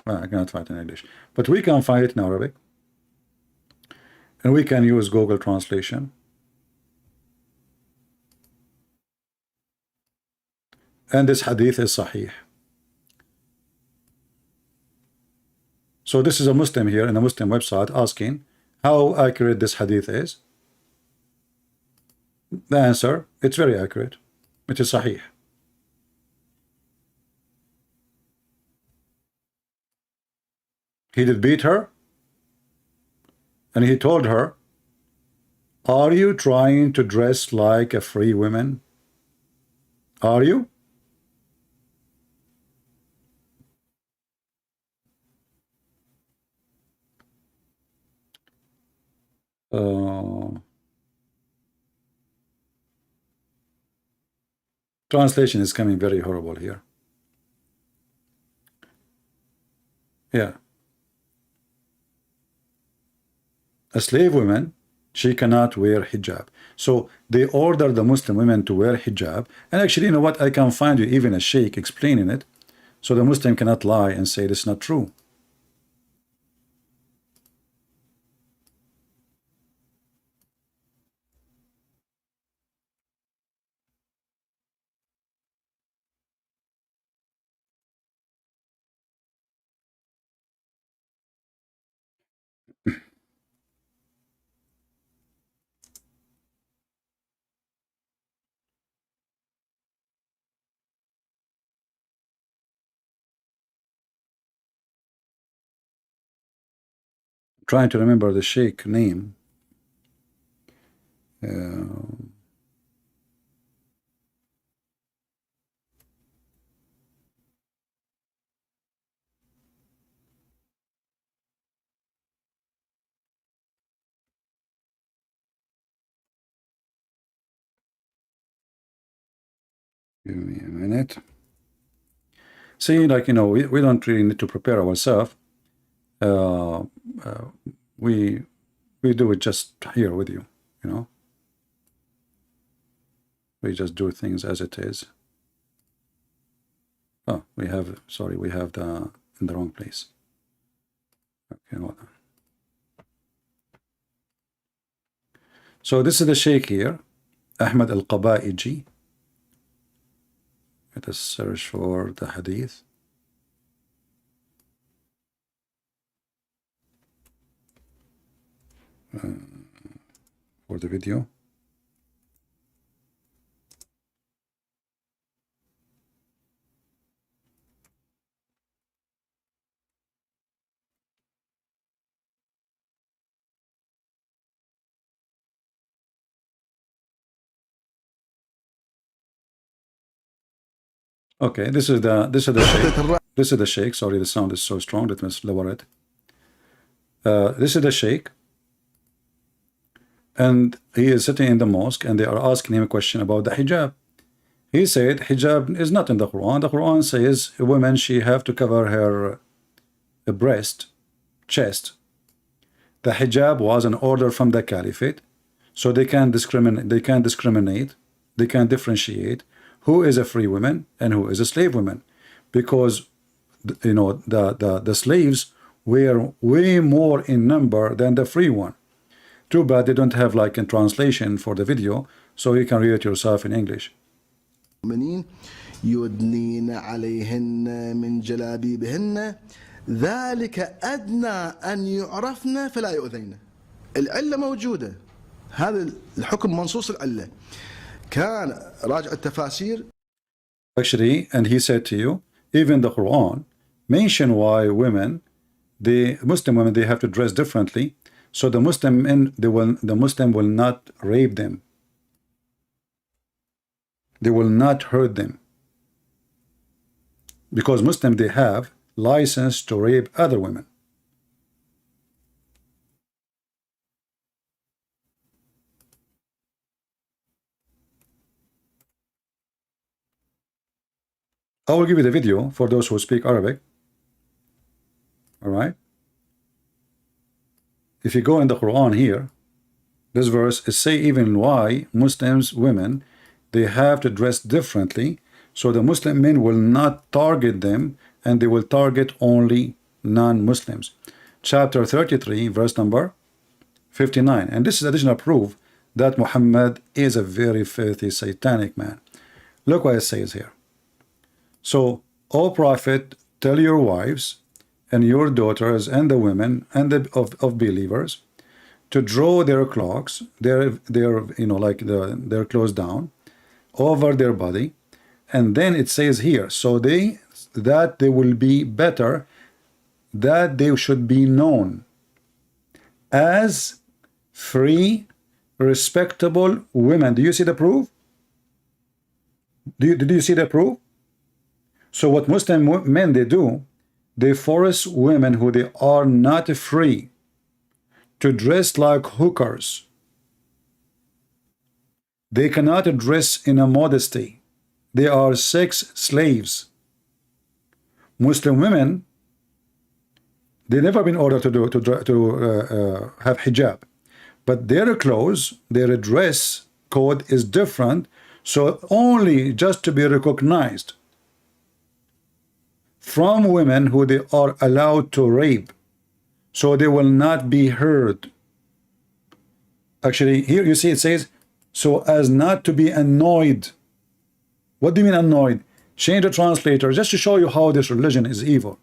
I cannot find it in English, but we can find it in Arabic, and we can use Google translation. And this hadith is sahih. So this is a Muslim here in a Muslim website asking how accurate this hadith is. The answer, it's very accurate. It is sahih. He did beat her, and he told her, are you trying to dress like a free woman? Are you? Translation is coming very horrible here. Yeah. A slave woman, she cannot wear hijab. So they order the Muslim women to wear hijab. And actually, you know what? I can find you even a sheikh explaining it. So the Muslim cannot lie and say it's not true. Trying to remember the sheikh name. Give me a minute. See, like, you know, we don't really need to prepare ourselves. We do it just here with you, you know. We just do things as it is. Oh, we have, sorry, we have the in the wrong place. Okay, hold on. So this is the sheikh here, Ahmad al-Qabaiji. Let us search for the hadith. For the video. Okay, this is the sheikh. This is the sheikh. Sorry, the sound is so strong. Let me lower it. This is the sheikh, and he is sitting in the mosque, and they are asking him a question about the hijab. He said hijab is not in the Quran. The Quran says a woman, she have to cover her breast, chest. The hijab was an order from the caliphate, so they can discriminate. They can differentiate who is a free woman and who is a slave woman, because you know the slaves were way more in number than the free one. Too bad they don't have like a translation for the video, so you can read it yourself in English. يدنين عليهن من جلابيبهن ذلك أدنى أن يعرفن فلا يؤذين. العلة موجودة، هذا الحكم منصوص العلة. كان راجع التفاسير. Actually, and he said to you, even the Quran mention why women, the Muslim women, they have to dress differently, so the Muslim men, the Muslim will not rape them. They will not hurt them, because Muslim, they have license to rape other women. I will give you the video for those who speak Arabic. All right. If you go in the Quran here, this verse is say even why Muslims women, they have to dress differently, so the Muslim men will not target them, and they will target only non-Muslims. Chapter 33, verse number 59. And this is additional proof that Muhammad is a very filthy, satanic man. Look what it says here. So, O Prophet, tell your wives and your daughters and the women and of believers to draw their cloaks, their you know, like their clothes down over their body, and then it says here, so that they will be better, that they should be known as free, respectable women. Do you see the proof? Did you see the proof? So what Muslim men they do, they force women who they are not free to dress like hookers. They cannot dress in a modesty. They are sex slaves. Muslim women, they never been ordered to have hijab, but their clothes, their dress code is different, so only just to be recognized from women who they are allowed to rape, so they will not be heard. Actually, here you see it says, so as not to be annoyed. What do you mean annoyed? Change the translator just to show you how this religion is evil.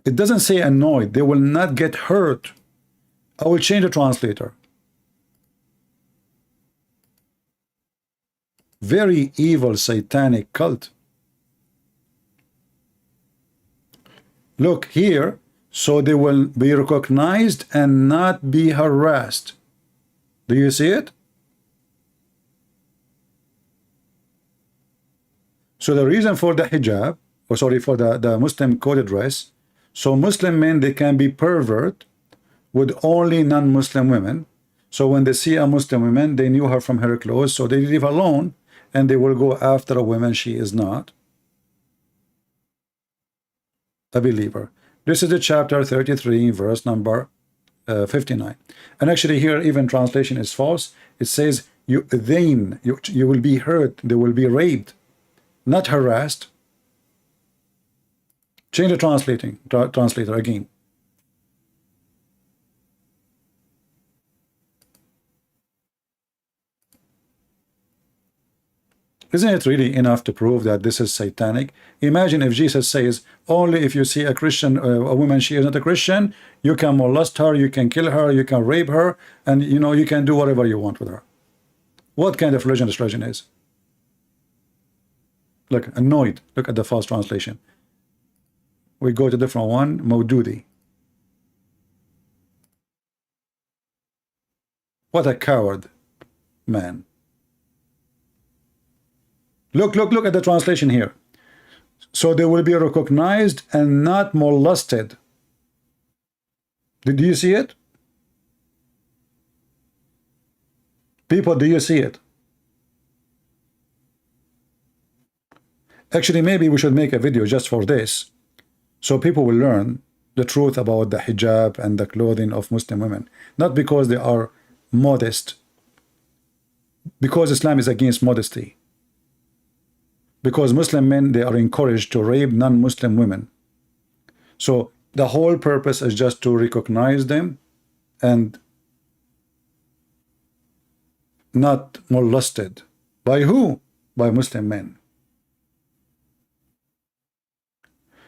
It doesn't say annoyed. They will not get hurt. I will change the translator. Very evil, satanic cult. Look here, so they will be recognized and not be harassed. Do you see it? So the reason for the hijab, or sorry, for the Muslim code dress, so Muslim men, they can be pervert with only non-Muslim women. So when they see a Muslim woman, they knew her from her clothes, so they leave alone, and they will go after a woman she is not a believer. This is the chapter 33, verse number 59. And actually here even translation is false. It says you will be hurt, they will be raped, not harassed. Change the translator again. Isn't it really enough to prove that this is satanic? Imagine if Jesus says, only if you see a Christian, a woman, she is not a Christian, you can molest her, you can kill her, you can rape her, and you know, you can do whatever you want with her. What kind of religion this religion is? Look, annoyed. Look at the false translation. We go to a different one, Maududi. What a coward man. Look at the translation here. So they will be recognized and not molested. Did you see it? People, do you see it? Actually, maybe we should make a video just for this, so people will learn the truth about the hijab and the clothing of Muslim women. Not because they are modest, because Islam is against modesty. Because Muslim men, they are encouraged to rape non-Muslim women. So the whole purpose is just to recognize them and not molested. By who? By Muslim men.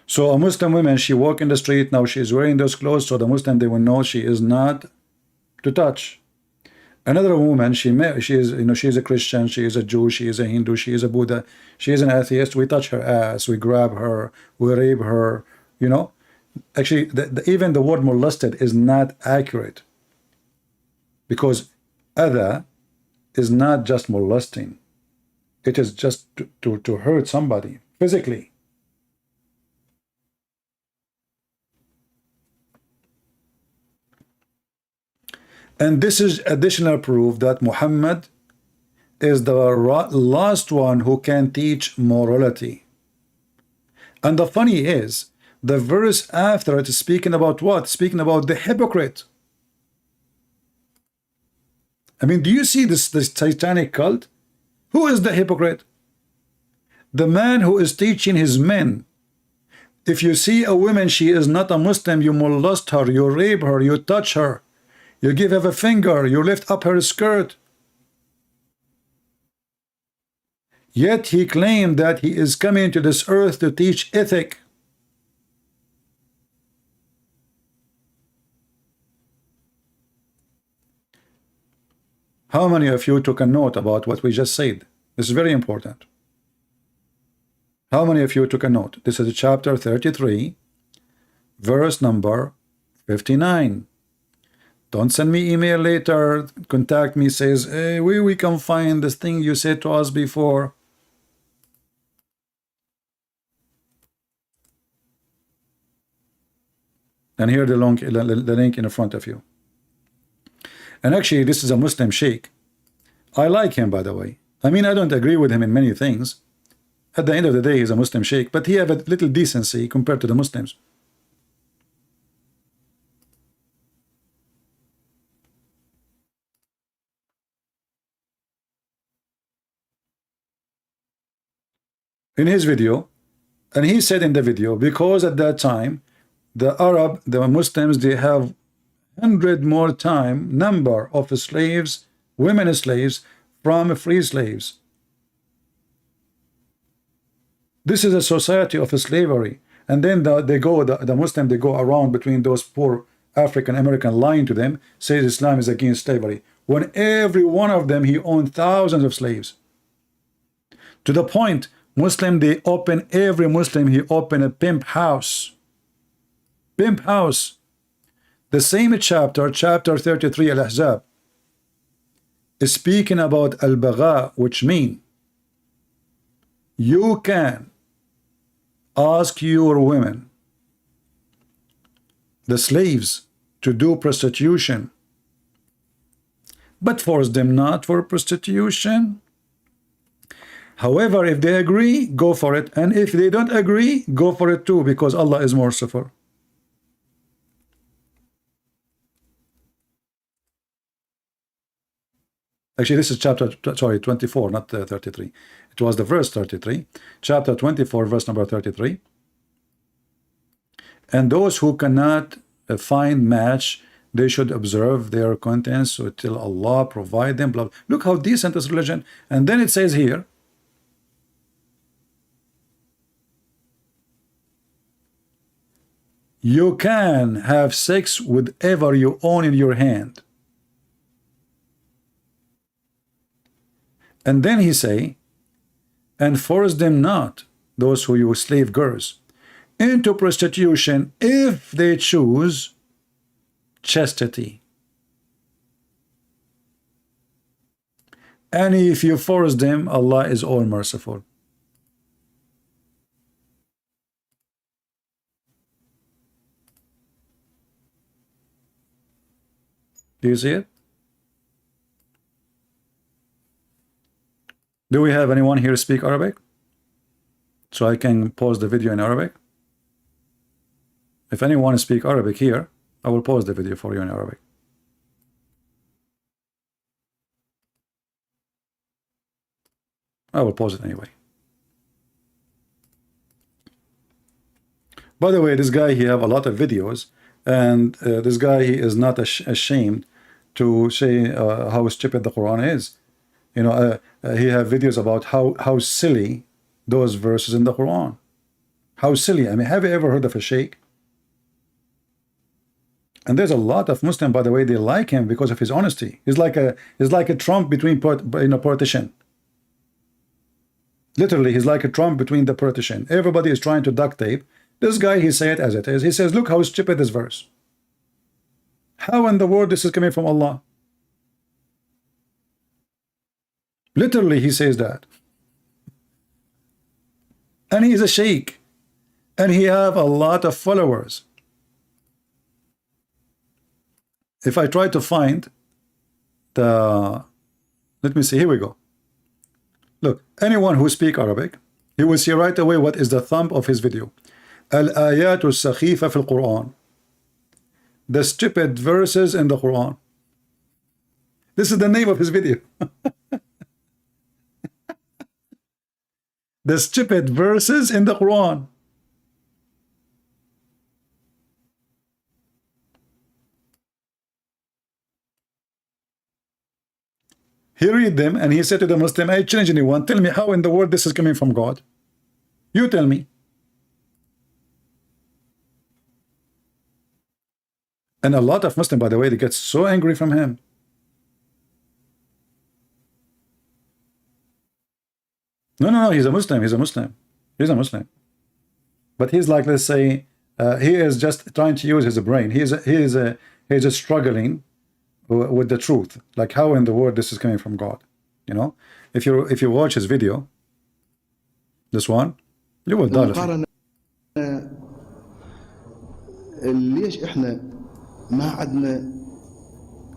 So a Muslim woman, she walk in the street, now she is wearing those clothes, so the Muslim, they will know she is not to touch. Another woman, she is, you know, she is a Christian, she is a Jew, she is a Hindu, she is a Buddha, she is an atheist. We touch her ass, we grab her, we rape her, you know. Actually, even the word molested is not accurate, because adha is not just molesting. It is just to hurt somebody physically. And this is additional proof that Muhammad is the last one who can teach morality. And the funny is, the verse after it is speaking about what? Speaking about the hypocrite. I mean, do you see this satanic cult? Who is the hypocrite? The man who is teaching his men. If you see a woman, she is not a Muslim, you molest her, you rape her, you touch her, you give her a finger, you lift up her skirt. Yet he claimed that he is coming to this earth to teach ethic. How many of you took a note about what we just said? This is very important. How many of you took a note? This is chapter 33, verse number 59. Don't send me email later, contact me, says, hey, we can find this thing you said to us before. And here the link in front of you. And actually, this is a Muslim sheikh. I like him, by the way. I mean, I don't agree with him in many things. At the end of the day, he's a Muslim sheikh, but he has a little decency compared to the Muslims. In his video, and he said in the video, because at that time, the Muslims, they have 100 more number of slaves, women slaves, from free slaves. This is a society of slavery. And then the Muslim, they go around between those poor African American, lying to them, says Islam is against slavery, when every one of them, he owned thousands of slaves. To the point, every Muslim, he opened a pimp house. Pimp house. The same chapter 33, Al-Ahzab, is speaking about al-bagha, which mean you can ask your women, the slaves, to do prostitution, but force them not for prostitution. However, if they agree, go for it. And if they don't agree, go for it too, because Allah is merciful. Actually, this is chapter 24, not 33. It was the verse 33. Chapter 24, verse number 33. And those who cannot find match, they should observe their contents until Allah provide them. Blah. Look how decent is religion. And then it says here, you can have sex with whatever you own in your hand. And then he say, and force them not, those who you slave girls, into prostitution if they choose chastity. And if you force them, Allah is all merciful. Do you see it? Do we have anyone here speak Arabic? So I can pause the video in Arabic. If anyone speak Arabic here, I will pause the video for you in Arabic. I will pause it anyway. By the way, this guy, he have a lot of videos, and this guy, he is not ashamed to say how stupid the Quran is. You know, he have videos about how silly those verses in the Quran. How silly. I mean, have you ever heard of a sheikh? And there's a lot of Muslims, by the way, they like him because of his honesty. He's like a Trump between partition. Literally, he's like a Trump between the partition. Everybody is trying to duct tape. This guy, he say it as it is. He says, look how stupid this verse. How in the world this is coming from Allah? Literally, he says that. And he is a sheikh. And he have a lot of followers. If I try to find the, let me see, here we go. Look, anyone who speak Arabic, he will see right away what is the thumb of his video. Al-ayat al-sakhifa fil Quran. The stupid verses in the Quran. This is the name of his video. The stupid verses in the Quran. He read them and he said to the Muslim, I challenge anyone, tell me how in the world this is coming from God. You tell me. And a lot of Muslims, by the way, they get so angry from him. No, he's a Muslim, he's a Muslim. He's a Muslim. But he's like, let's say, he is just trying to use his brain. He is just struggling with the truth, like how in the world this is coming from God. You know, if you watch his video, this one, you will die. ليش احنا ما عندنا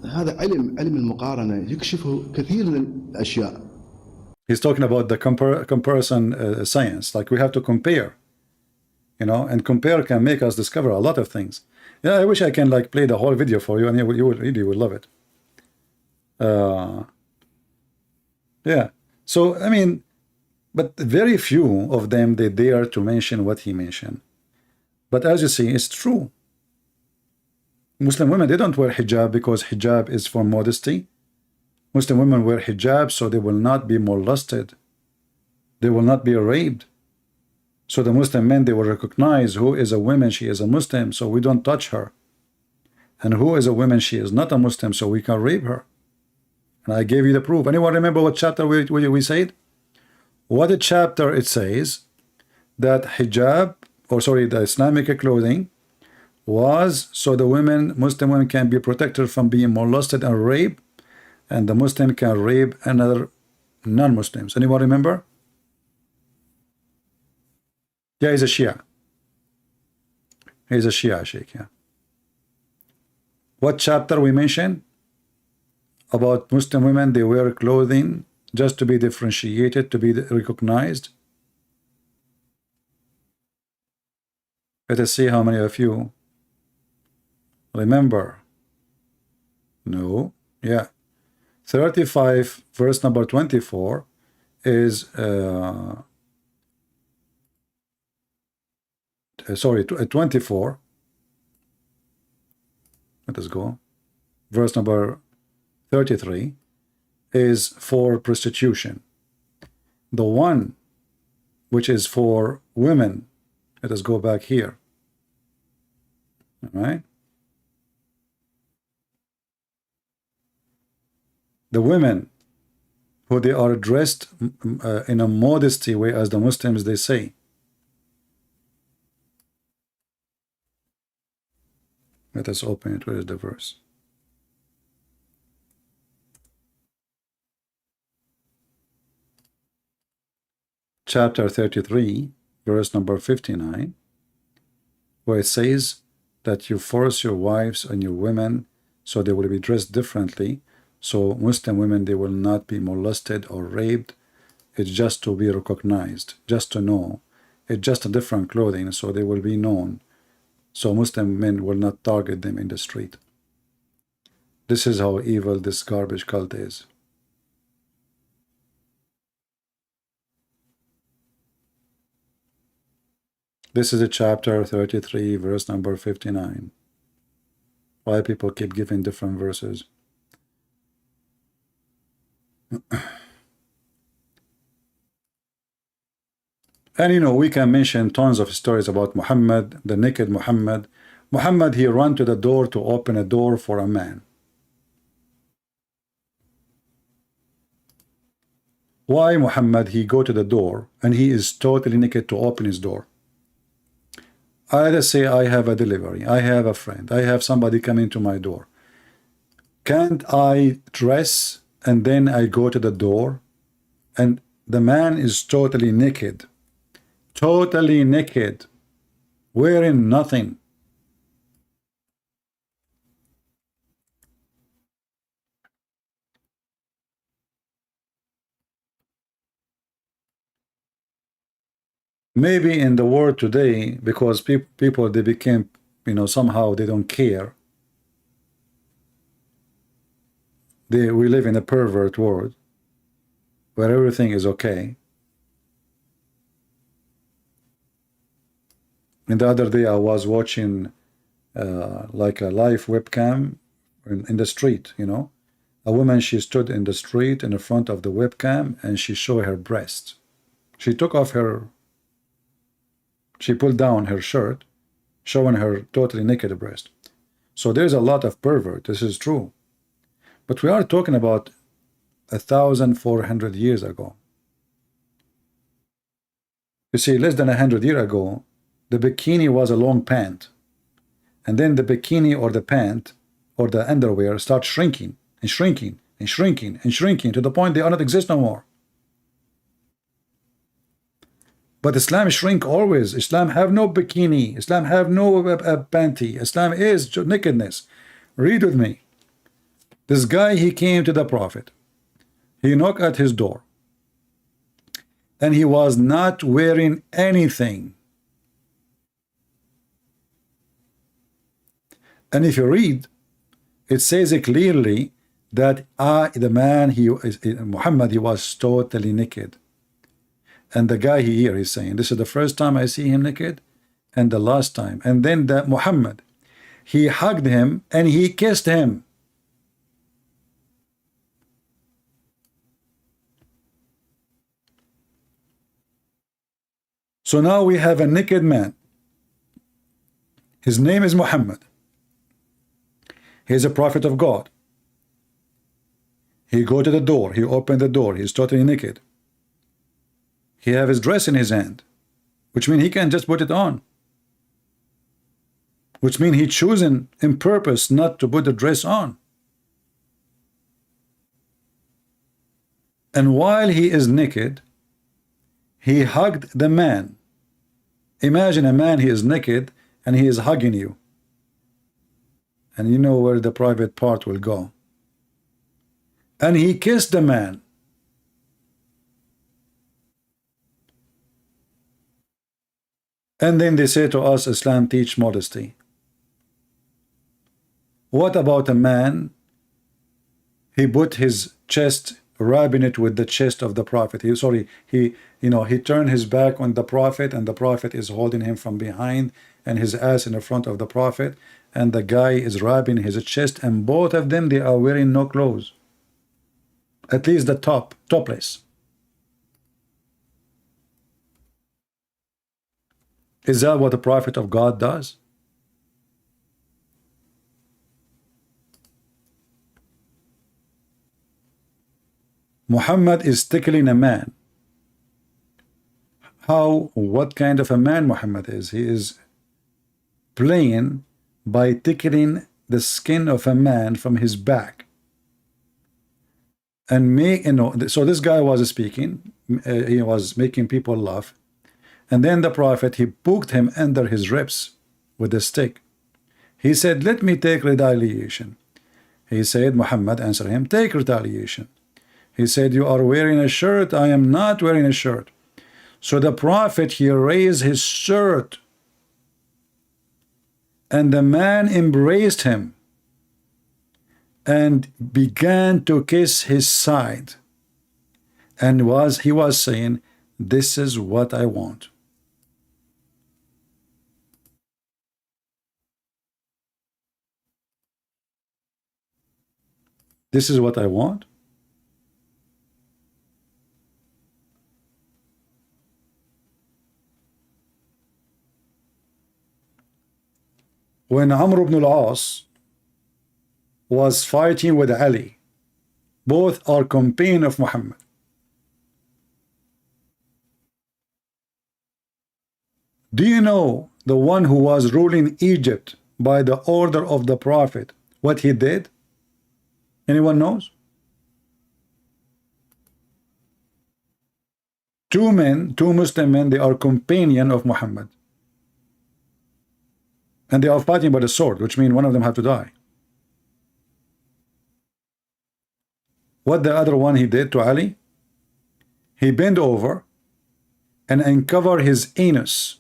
هذا علم المقارنة يكشفه كثير من الأشياء. He's talking about the comparison science, like we have to compare, you know, and compare can make us discover a lot of things. Yeah, I wish I can like play the whole video for you, and you will love it. Yeah. So I mean, but very few of them they dare to mention what he mentioned. But as you see, it's true. Muslim women, they don't wear hijab because hijab is for modesty. Muslim women wear hijab so they will not be molested. They will not be raped. So the Muslim men, they will recognize who is a woman, she is a Muslim, so we don't touch her. And who is a woman, she is not a Muslim, so we can rape her. And I gave you the proof. Anyone remember what chapter we said? What a chapter it says that hijab, or sorry, the Islamic clothing was so the women, Muslim women can be protected from being molested and raped, and the Muslim can rape another non-Muslims. Anyone remember? Yeah, he's a Shia. He's a Shia Sheikh, yeah. What chapter we mentioned? About Muslim women, they wear clothing just to be differentiated, to be recognized. Let us see how many of you remember. No, yeah. 35, verse number 24 is, sorry, 24. Let us go. Verse number 33 is for prostitution. The one which is for women, let us go back here. All right. The women who they are dressed in a modesty way, as the Muslims they say. Let us open it. Where is the verse? Chapter 33, verse number 59, where it says that you force your wives and your women so they will be dressed differently. So Muslim women, they will not be molested or raped. It's just to be recognized, just to know. It's just a different clothing, so they will be known. So Muslim men will not target them in the street. This is how evil this garbage cult is. This is a chapter 33, verse number 59. Why people keep giving different verses? And you know, we can mention tons of stories about Muhammad, the naked Muhammad. Muhammad, he ran to the door to open a door for a man. Why Muhammad, he go to the door and he is totally naked to open his door? Let's say I have a delivery, I have a friend, I have somebody coming to my door. Can't I dress and then I go to the door and the man is totally naked, wearing nothing? Maybe in the world today, because people they became, you know, somehow they don't care. We live in a pervert world where everything is okay. And the other day I was watching like a live webcam in the street, you know. A woman, she stood in the street in the front of the webcam and she showed her breast. She took off her, she pulled down her shirt, showing her totally naked breast. So there's a lot of pervert, this is true. But we are talking about 1,400 years ago. You see, less than 100 years ago, the bikini was a long pant. And then the bikini or the pant or the underwear start shrinking and shrinking and shrinking and shrinking to the point they are not exist no more. But Islam shrink always. Islam have no bikini. Islam have no panty. Islam is nakedness. Read with me. This guy, he came to the Prophet. He knocked at his door. And he was not wearing anything. And if you read, it says it clearly that the man, Muhammad, he was totally naked. And the guy here is saying, this is the first time I see him naked and the last time. And then that Muhammad, he hugged him and he kissed him. So now we have a naked man. His name is Muhammad. He is a prophet of God. He go to the door, he opened the door, he's totally naked. He have his dress in his hand, which means he can just put it on. Which means he chosen in purpose not to put the dress on. And while he is naked, he hugged the man. Imagine a man, he is naked and he is hugging you. And you know where the private part will go. And he kissed the man. And then they say to us, Islam teach modesty. What about a man? He put his chest, rubbing it with the chest of the Prophet. He turned his back on the Prophet, and the Prophet is holding him from behind, and his ass in the front of the Prophet, and the guy is rubbing his chest, and both of them, they are wearing no clothes. At least the topless. Is that what the Prophet of God does? Muhammad is tickling a man. What kind of a man Muhammad is? He is playing by tickling the skin of a man from his back. And so this guy was speaking, he was making people laugh. And then the Prophet, he poked him under his ribs with a stick. He said, let me take retaliation. He said, Muhammad answered him, take retaliation. He said, you are wearing a shirt. I am not wearing a shirt. So the Prophet, he raised his shirt, and the man embraced him and began to kiss his side, and he was saying, this is what I want. This is what I want. When Amr ibn al-As was fighting with Ali, both are companion of Muhammad. Do you know the one who was ruling Egypt by the order of the Prophet, what he did? Anyone knows? Two Muslim men, they are companion of Muhammad. And they are fighting by the sword, which means one of them have to die. What the other one he did to Ali? He bent over and uncovered his anus.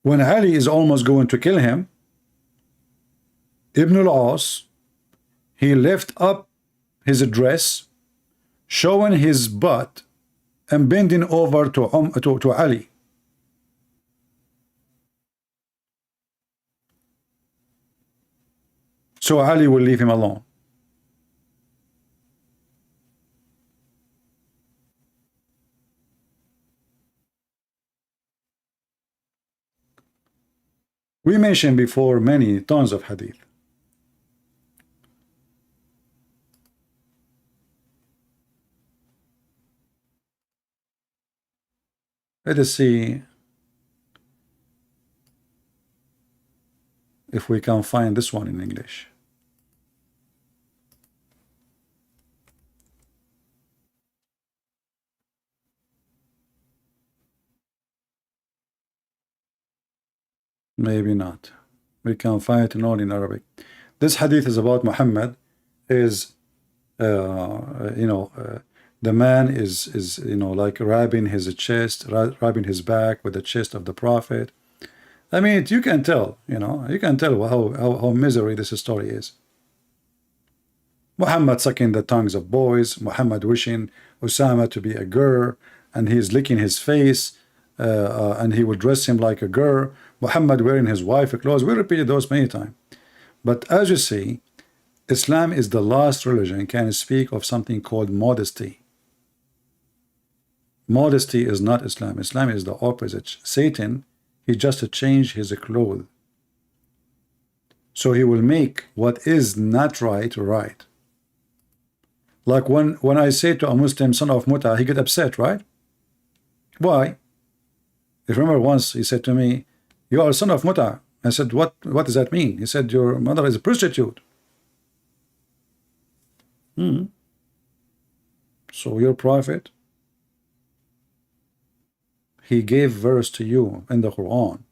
When Ali is almost going to kill him, Ibn al-As, he lift up his dress, showing his butt and bending over to Ali. So Ali will leave him alone. We mentioned before many tons of hadith. Let us see if we can find this one in English. Maybe not. We can find it only in Arabic. This hadith is about Muhammad. Is the man is like rubbing his chest, rubbing his back with the chest of the Prophet. I mean, you can tell, you can tell how misery this story is. Muhammad sucking the tongues of boys, Muhammad wishing Osama to be a girl, and he's licking his face, and he will dress him like a girl. Muhammad wearing his wife's clothes. We repeated those many times. But as you see, Islam is the last religion can speak of something called modesty. Modesty is not Islam. Islam is the opposite. Satan, he just changed his clothes. So he will make what is not right, right. Like when I say to a Muslim, son of Muta, he get upset, right? Why? If you remember once he said to me, you are a son of Muta. I said, what does that mean? He said, your mother is a prostitute. So your prophet, he gave verse to you in the Quran.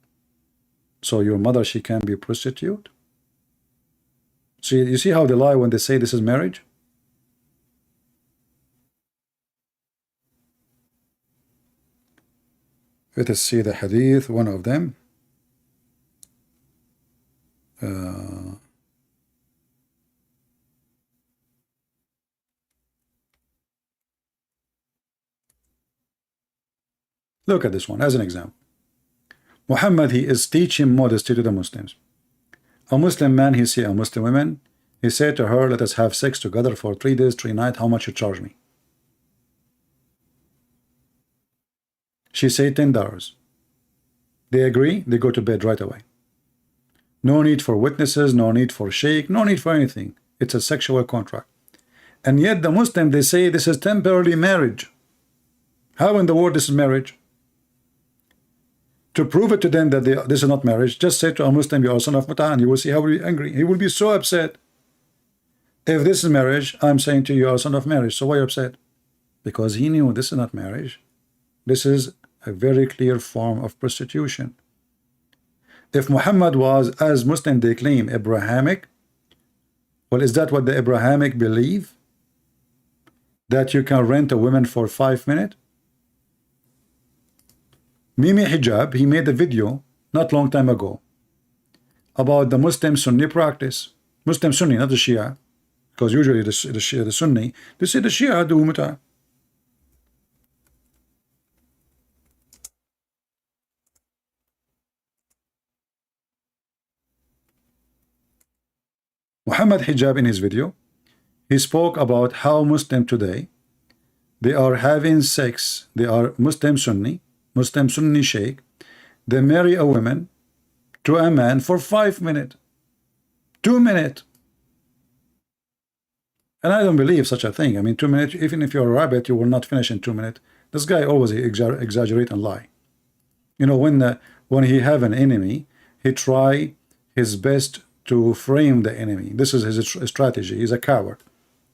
So your mother, she can be a prostitute? See, you see how they lie when they say this is marriage? Let us see the hadith, one of them. Look at this one as an example. Muhammad, he is teaching modesty to the Muslims. A Muslim man, he see a Muslim woman, he said to her, let us have sex together for 3 days, 3 nights, how much you charge me? She said $10. They agree, they go to bed right away. No need for witnesses, no need for sheikh, no need for anything. It's a sexual contract. And yet the Muslim, they say this is temporary marriage. How in the world this is marriage? To prove it to them that this is not marriage, just say to a Muslim, you are son of Muta, and you will see how he will be angry. He will be so upset. If this is marriage, I'm saying to you, you are son of marriage. So why are you upset? Because he knew this is not marriage. This is a very clear form of prostitution. If Muhammad was, as Muslims they claim, Abrahamic, well, is that what the Abrahamic believe? That you can rent a woman for 5 minutes? Mimi Hijab, he made a video not long time ago about the Muslim Sunni practice. Muslim Sunni, not the Shia, because usually the Shia, the Sunni, they say the Shia do muta. Muhammad Hijab, in his video, he spoke about how Muslim today, they are having sex, they are Muslim Sunni Sheikh, they marry a woman to a man for 5 minutes, 2 minutes. And I don't believe such a thing. I mean, 2 minutes, even if you're a rabbit, you will not finish in 2 minutes. This guy always exaggerate and lie. You know, when he have an enemy, he try his best to frame the enemy. This is his strategy. He's a coward,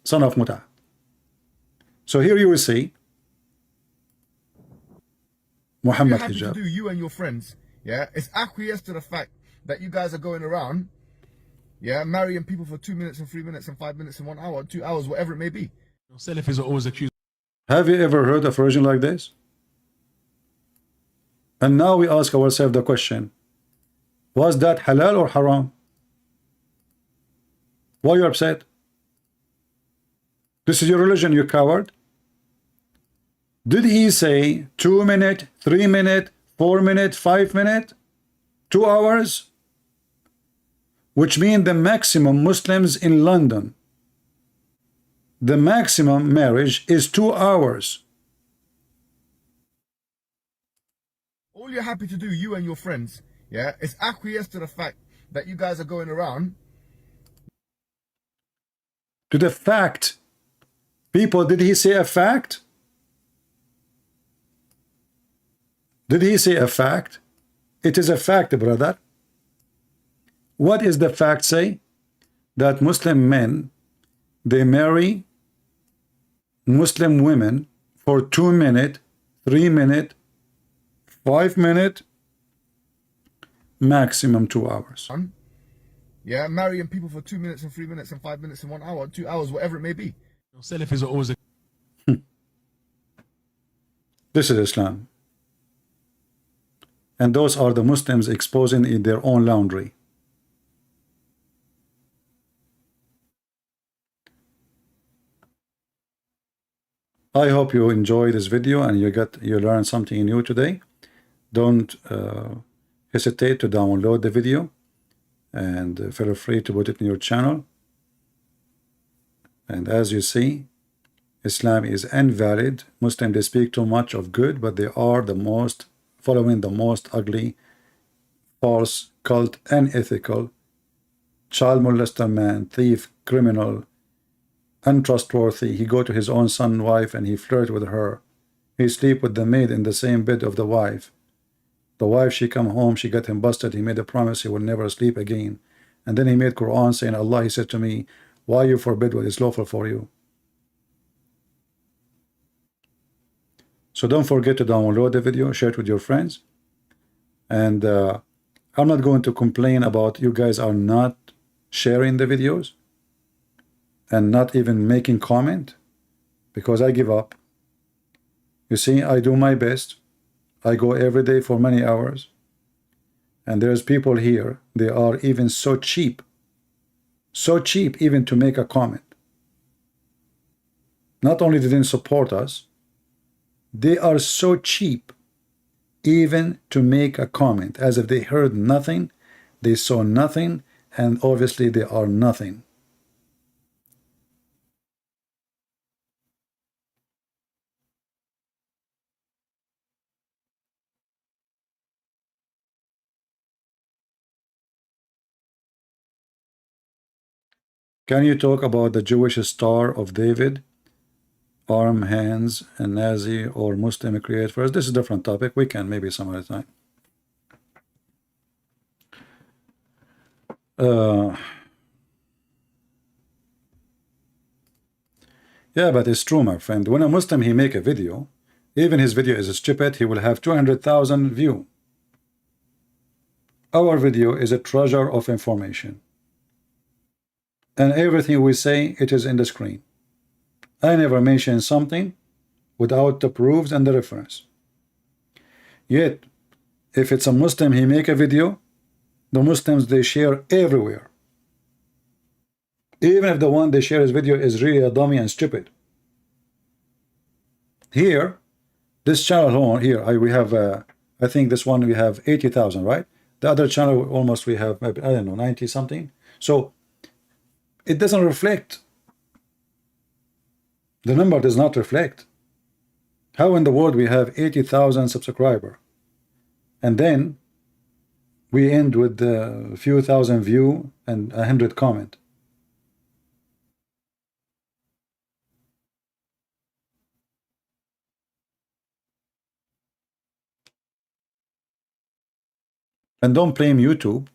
son of Muta. So here you will see Muhammad Hijab. Hijab. To do you and your friends, yeah, it's acquiesce to the fact that you guys are going around, yeah, marrying people for 2 minutes and 3 minutes and 5 minutes and 1 hour, 2 hours, whatever it may be. Salafis are always accused. Have you ever heard of a religion like this? And now we ask ourselves the question, was that halal or haram? Why are you upset? This is your religion, you coward. Did he say 2 minutes, 3 minutes, 4 minutes, 5 minutes, 2 hours? Which means the maximum Muslims in London, the maximum marriage is 2 hours. All you're happy to do, you and your friends, yeah, is acquiesce to the fact that you guys are going around. To the fact. People, did he say a fact? Did he say a fact? It is a fact, brother. What is the fact say? That Muslim men, they marry Muslim women for 2 minutes, 3 minutes, 5 minutes, maximum 2 hours. Yeah, marrying people for 2 minutes and 3 minutes and 5 minutes and 1 hour, 2 hours, whatever it may be. Salafis are always This is Islam. And those are the Muslims exposing in their own laundry. I hope you enjoy this video and you learn something new today. Don't hesitate to download the video and feel free to put it in your channel. And as you see, Islam is invalid. Muslims, they speak too much of good, but they are the most following the most ugly, false, cult, unethical, child molester man, thief, criminal, untrustworthy. He go to his own son, wife, and he flirt with her. He sleep with the maid in the same bed of the wife. The wife, she come home, she got him busted. He made a promise he will never sleep again. And then he made Quran saying, Allah, he said to me, why you forbid what is lawful for you? So don't forget to download the video, share it with your friends. And I'm not going to complain about you guys are not sharing the videos and not even making comment, because I give up. You see, I do my best. I go every day for many hours. And there's people here, they are even so cheap even to make a comment. Not only they didn't support us, they are so cheap even to make a comment, as if they heard nothing, they saw nothing, and obviously they are nothing. Can you talk about the Jewish Star of David? Arm, hands, and Nazi or Muslim create first? This is a different topic. We can maybe some other time. Yeah, but it's true, my friend. When a Muslim, he make a video, even his video is stupid, he will have 200,000 view. Our video is a treasure of information. And everything we say, it is in the screen. I never mention something without the proofs and the reference. Yet, if it's a Muslim, he make a video, the Muslims, they share everywhere. Even if the one they share his video is really a dummy and stupid. Here, this channel here, we have, I think this one we have 80,000, right? The other channel almost we have, maybe, I don't know, 90 something. So it doesn't reflect. The number does not reflect. How in the world we have 80,000 subscribers, and then we end with a few thousand view and 100 comment? And don't blame YouTube.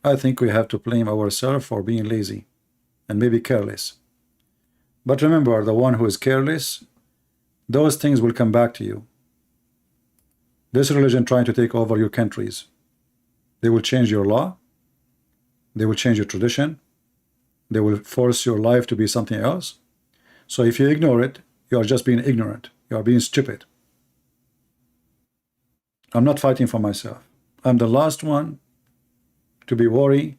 I think we have to blame ourselves for being lazy and maybe careless. But remember, the one who is careless, those things will come back to you. This religion trying to take over your countries. They will change your law. They will change your tradition. They will force your life to be something else. So if you ignore it, you are just being ignorant. You are being stupid. I'm not fighting for myself. I'm the last one to be worried,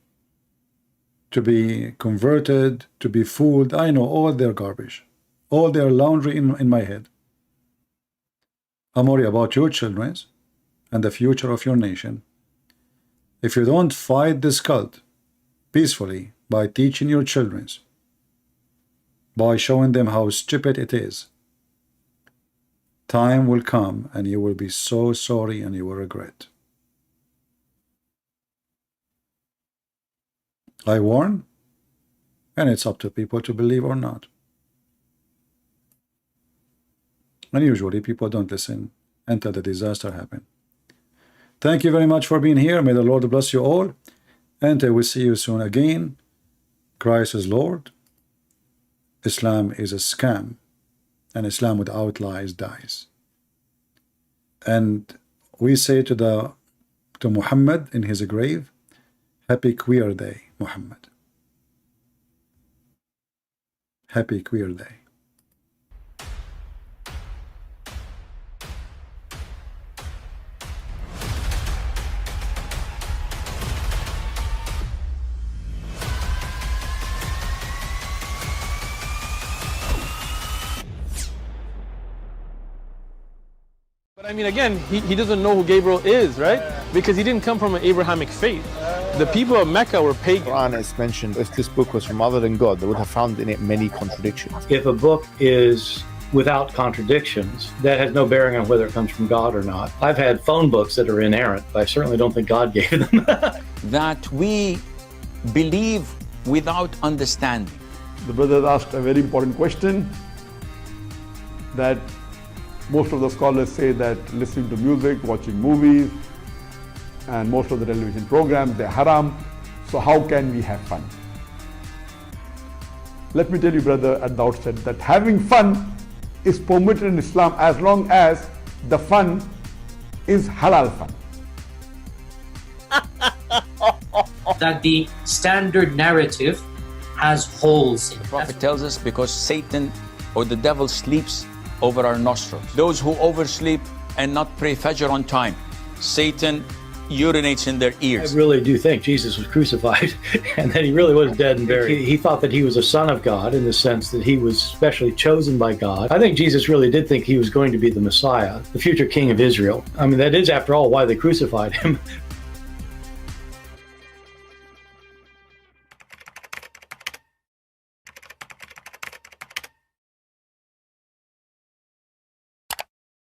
to be converted, to be fooled. I know all their garbage, all their laundry in my head. I'm worried about your children and the future of your nation. If you don't fight this cult peacefully by teaching your children, by showing them how stupid it is, time will come and you will be so sorry and you will regret. I warn, and it's up to people to believe or not. And usually people don't listen until the disaster happens. Thank you very much for being here. May the Lord bless you all. And I will see you soon again. Christ is Lord. Islam is a scam. And Islam without lies dies. And we say to Muhammad in his grave, Happy Queer Day, Muhammad. Happy Queer Day. But I mean, again, he doesn't know who Gabriel is, right? Because he didn't come from an Abrahamic faith. The people of Mecca were pagan. The Quran is mentioned. If this book was from other than God, they would have found in it many contradictions. If a book is without contradictions, that has no bearing on whether it comes from God or not. I've had phone books that are inerrant, but I certainly don't think God gave them. That we believe without understanding. The brother asked a very important question, that most of the scholars say that listening to music, watching movies, and most of the television programs, they're haram. So how can we have fun? Let me tell you, brother, at the outset, that having fun is permitted in Islam as long as the fun is halal fun. That the standard narrative has holes in it. The Prophet tells us because Satan or the devil sleeps over our nostrils. Those who oversleep and not pray Fajr on time, Satan urinates in their ears. I really do think Jesus was crucified and that he really was dead and buried. He thought that he was a son of God in the sense that he was specially chosen by God. I think Jesus really did think he was going to be the Messiah, the future king of Israel. I mean, that is, after all, why they crucified him.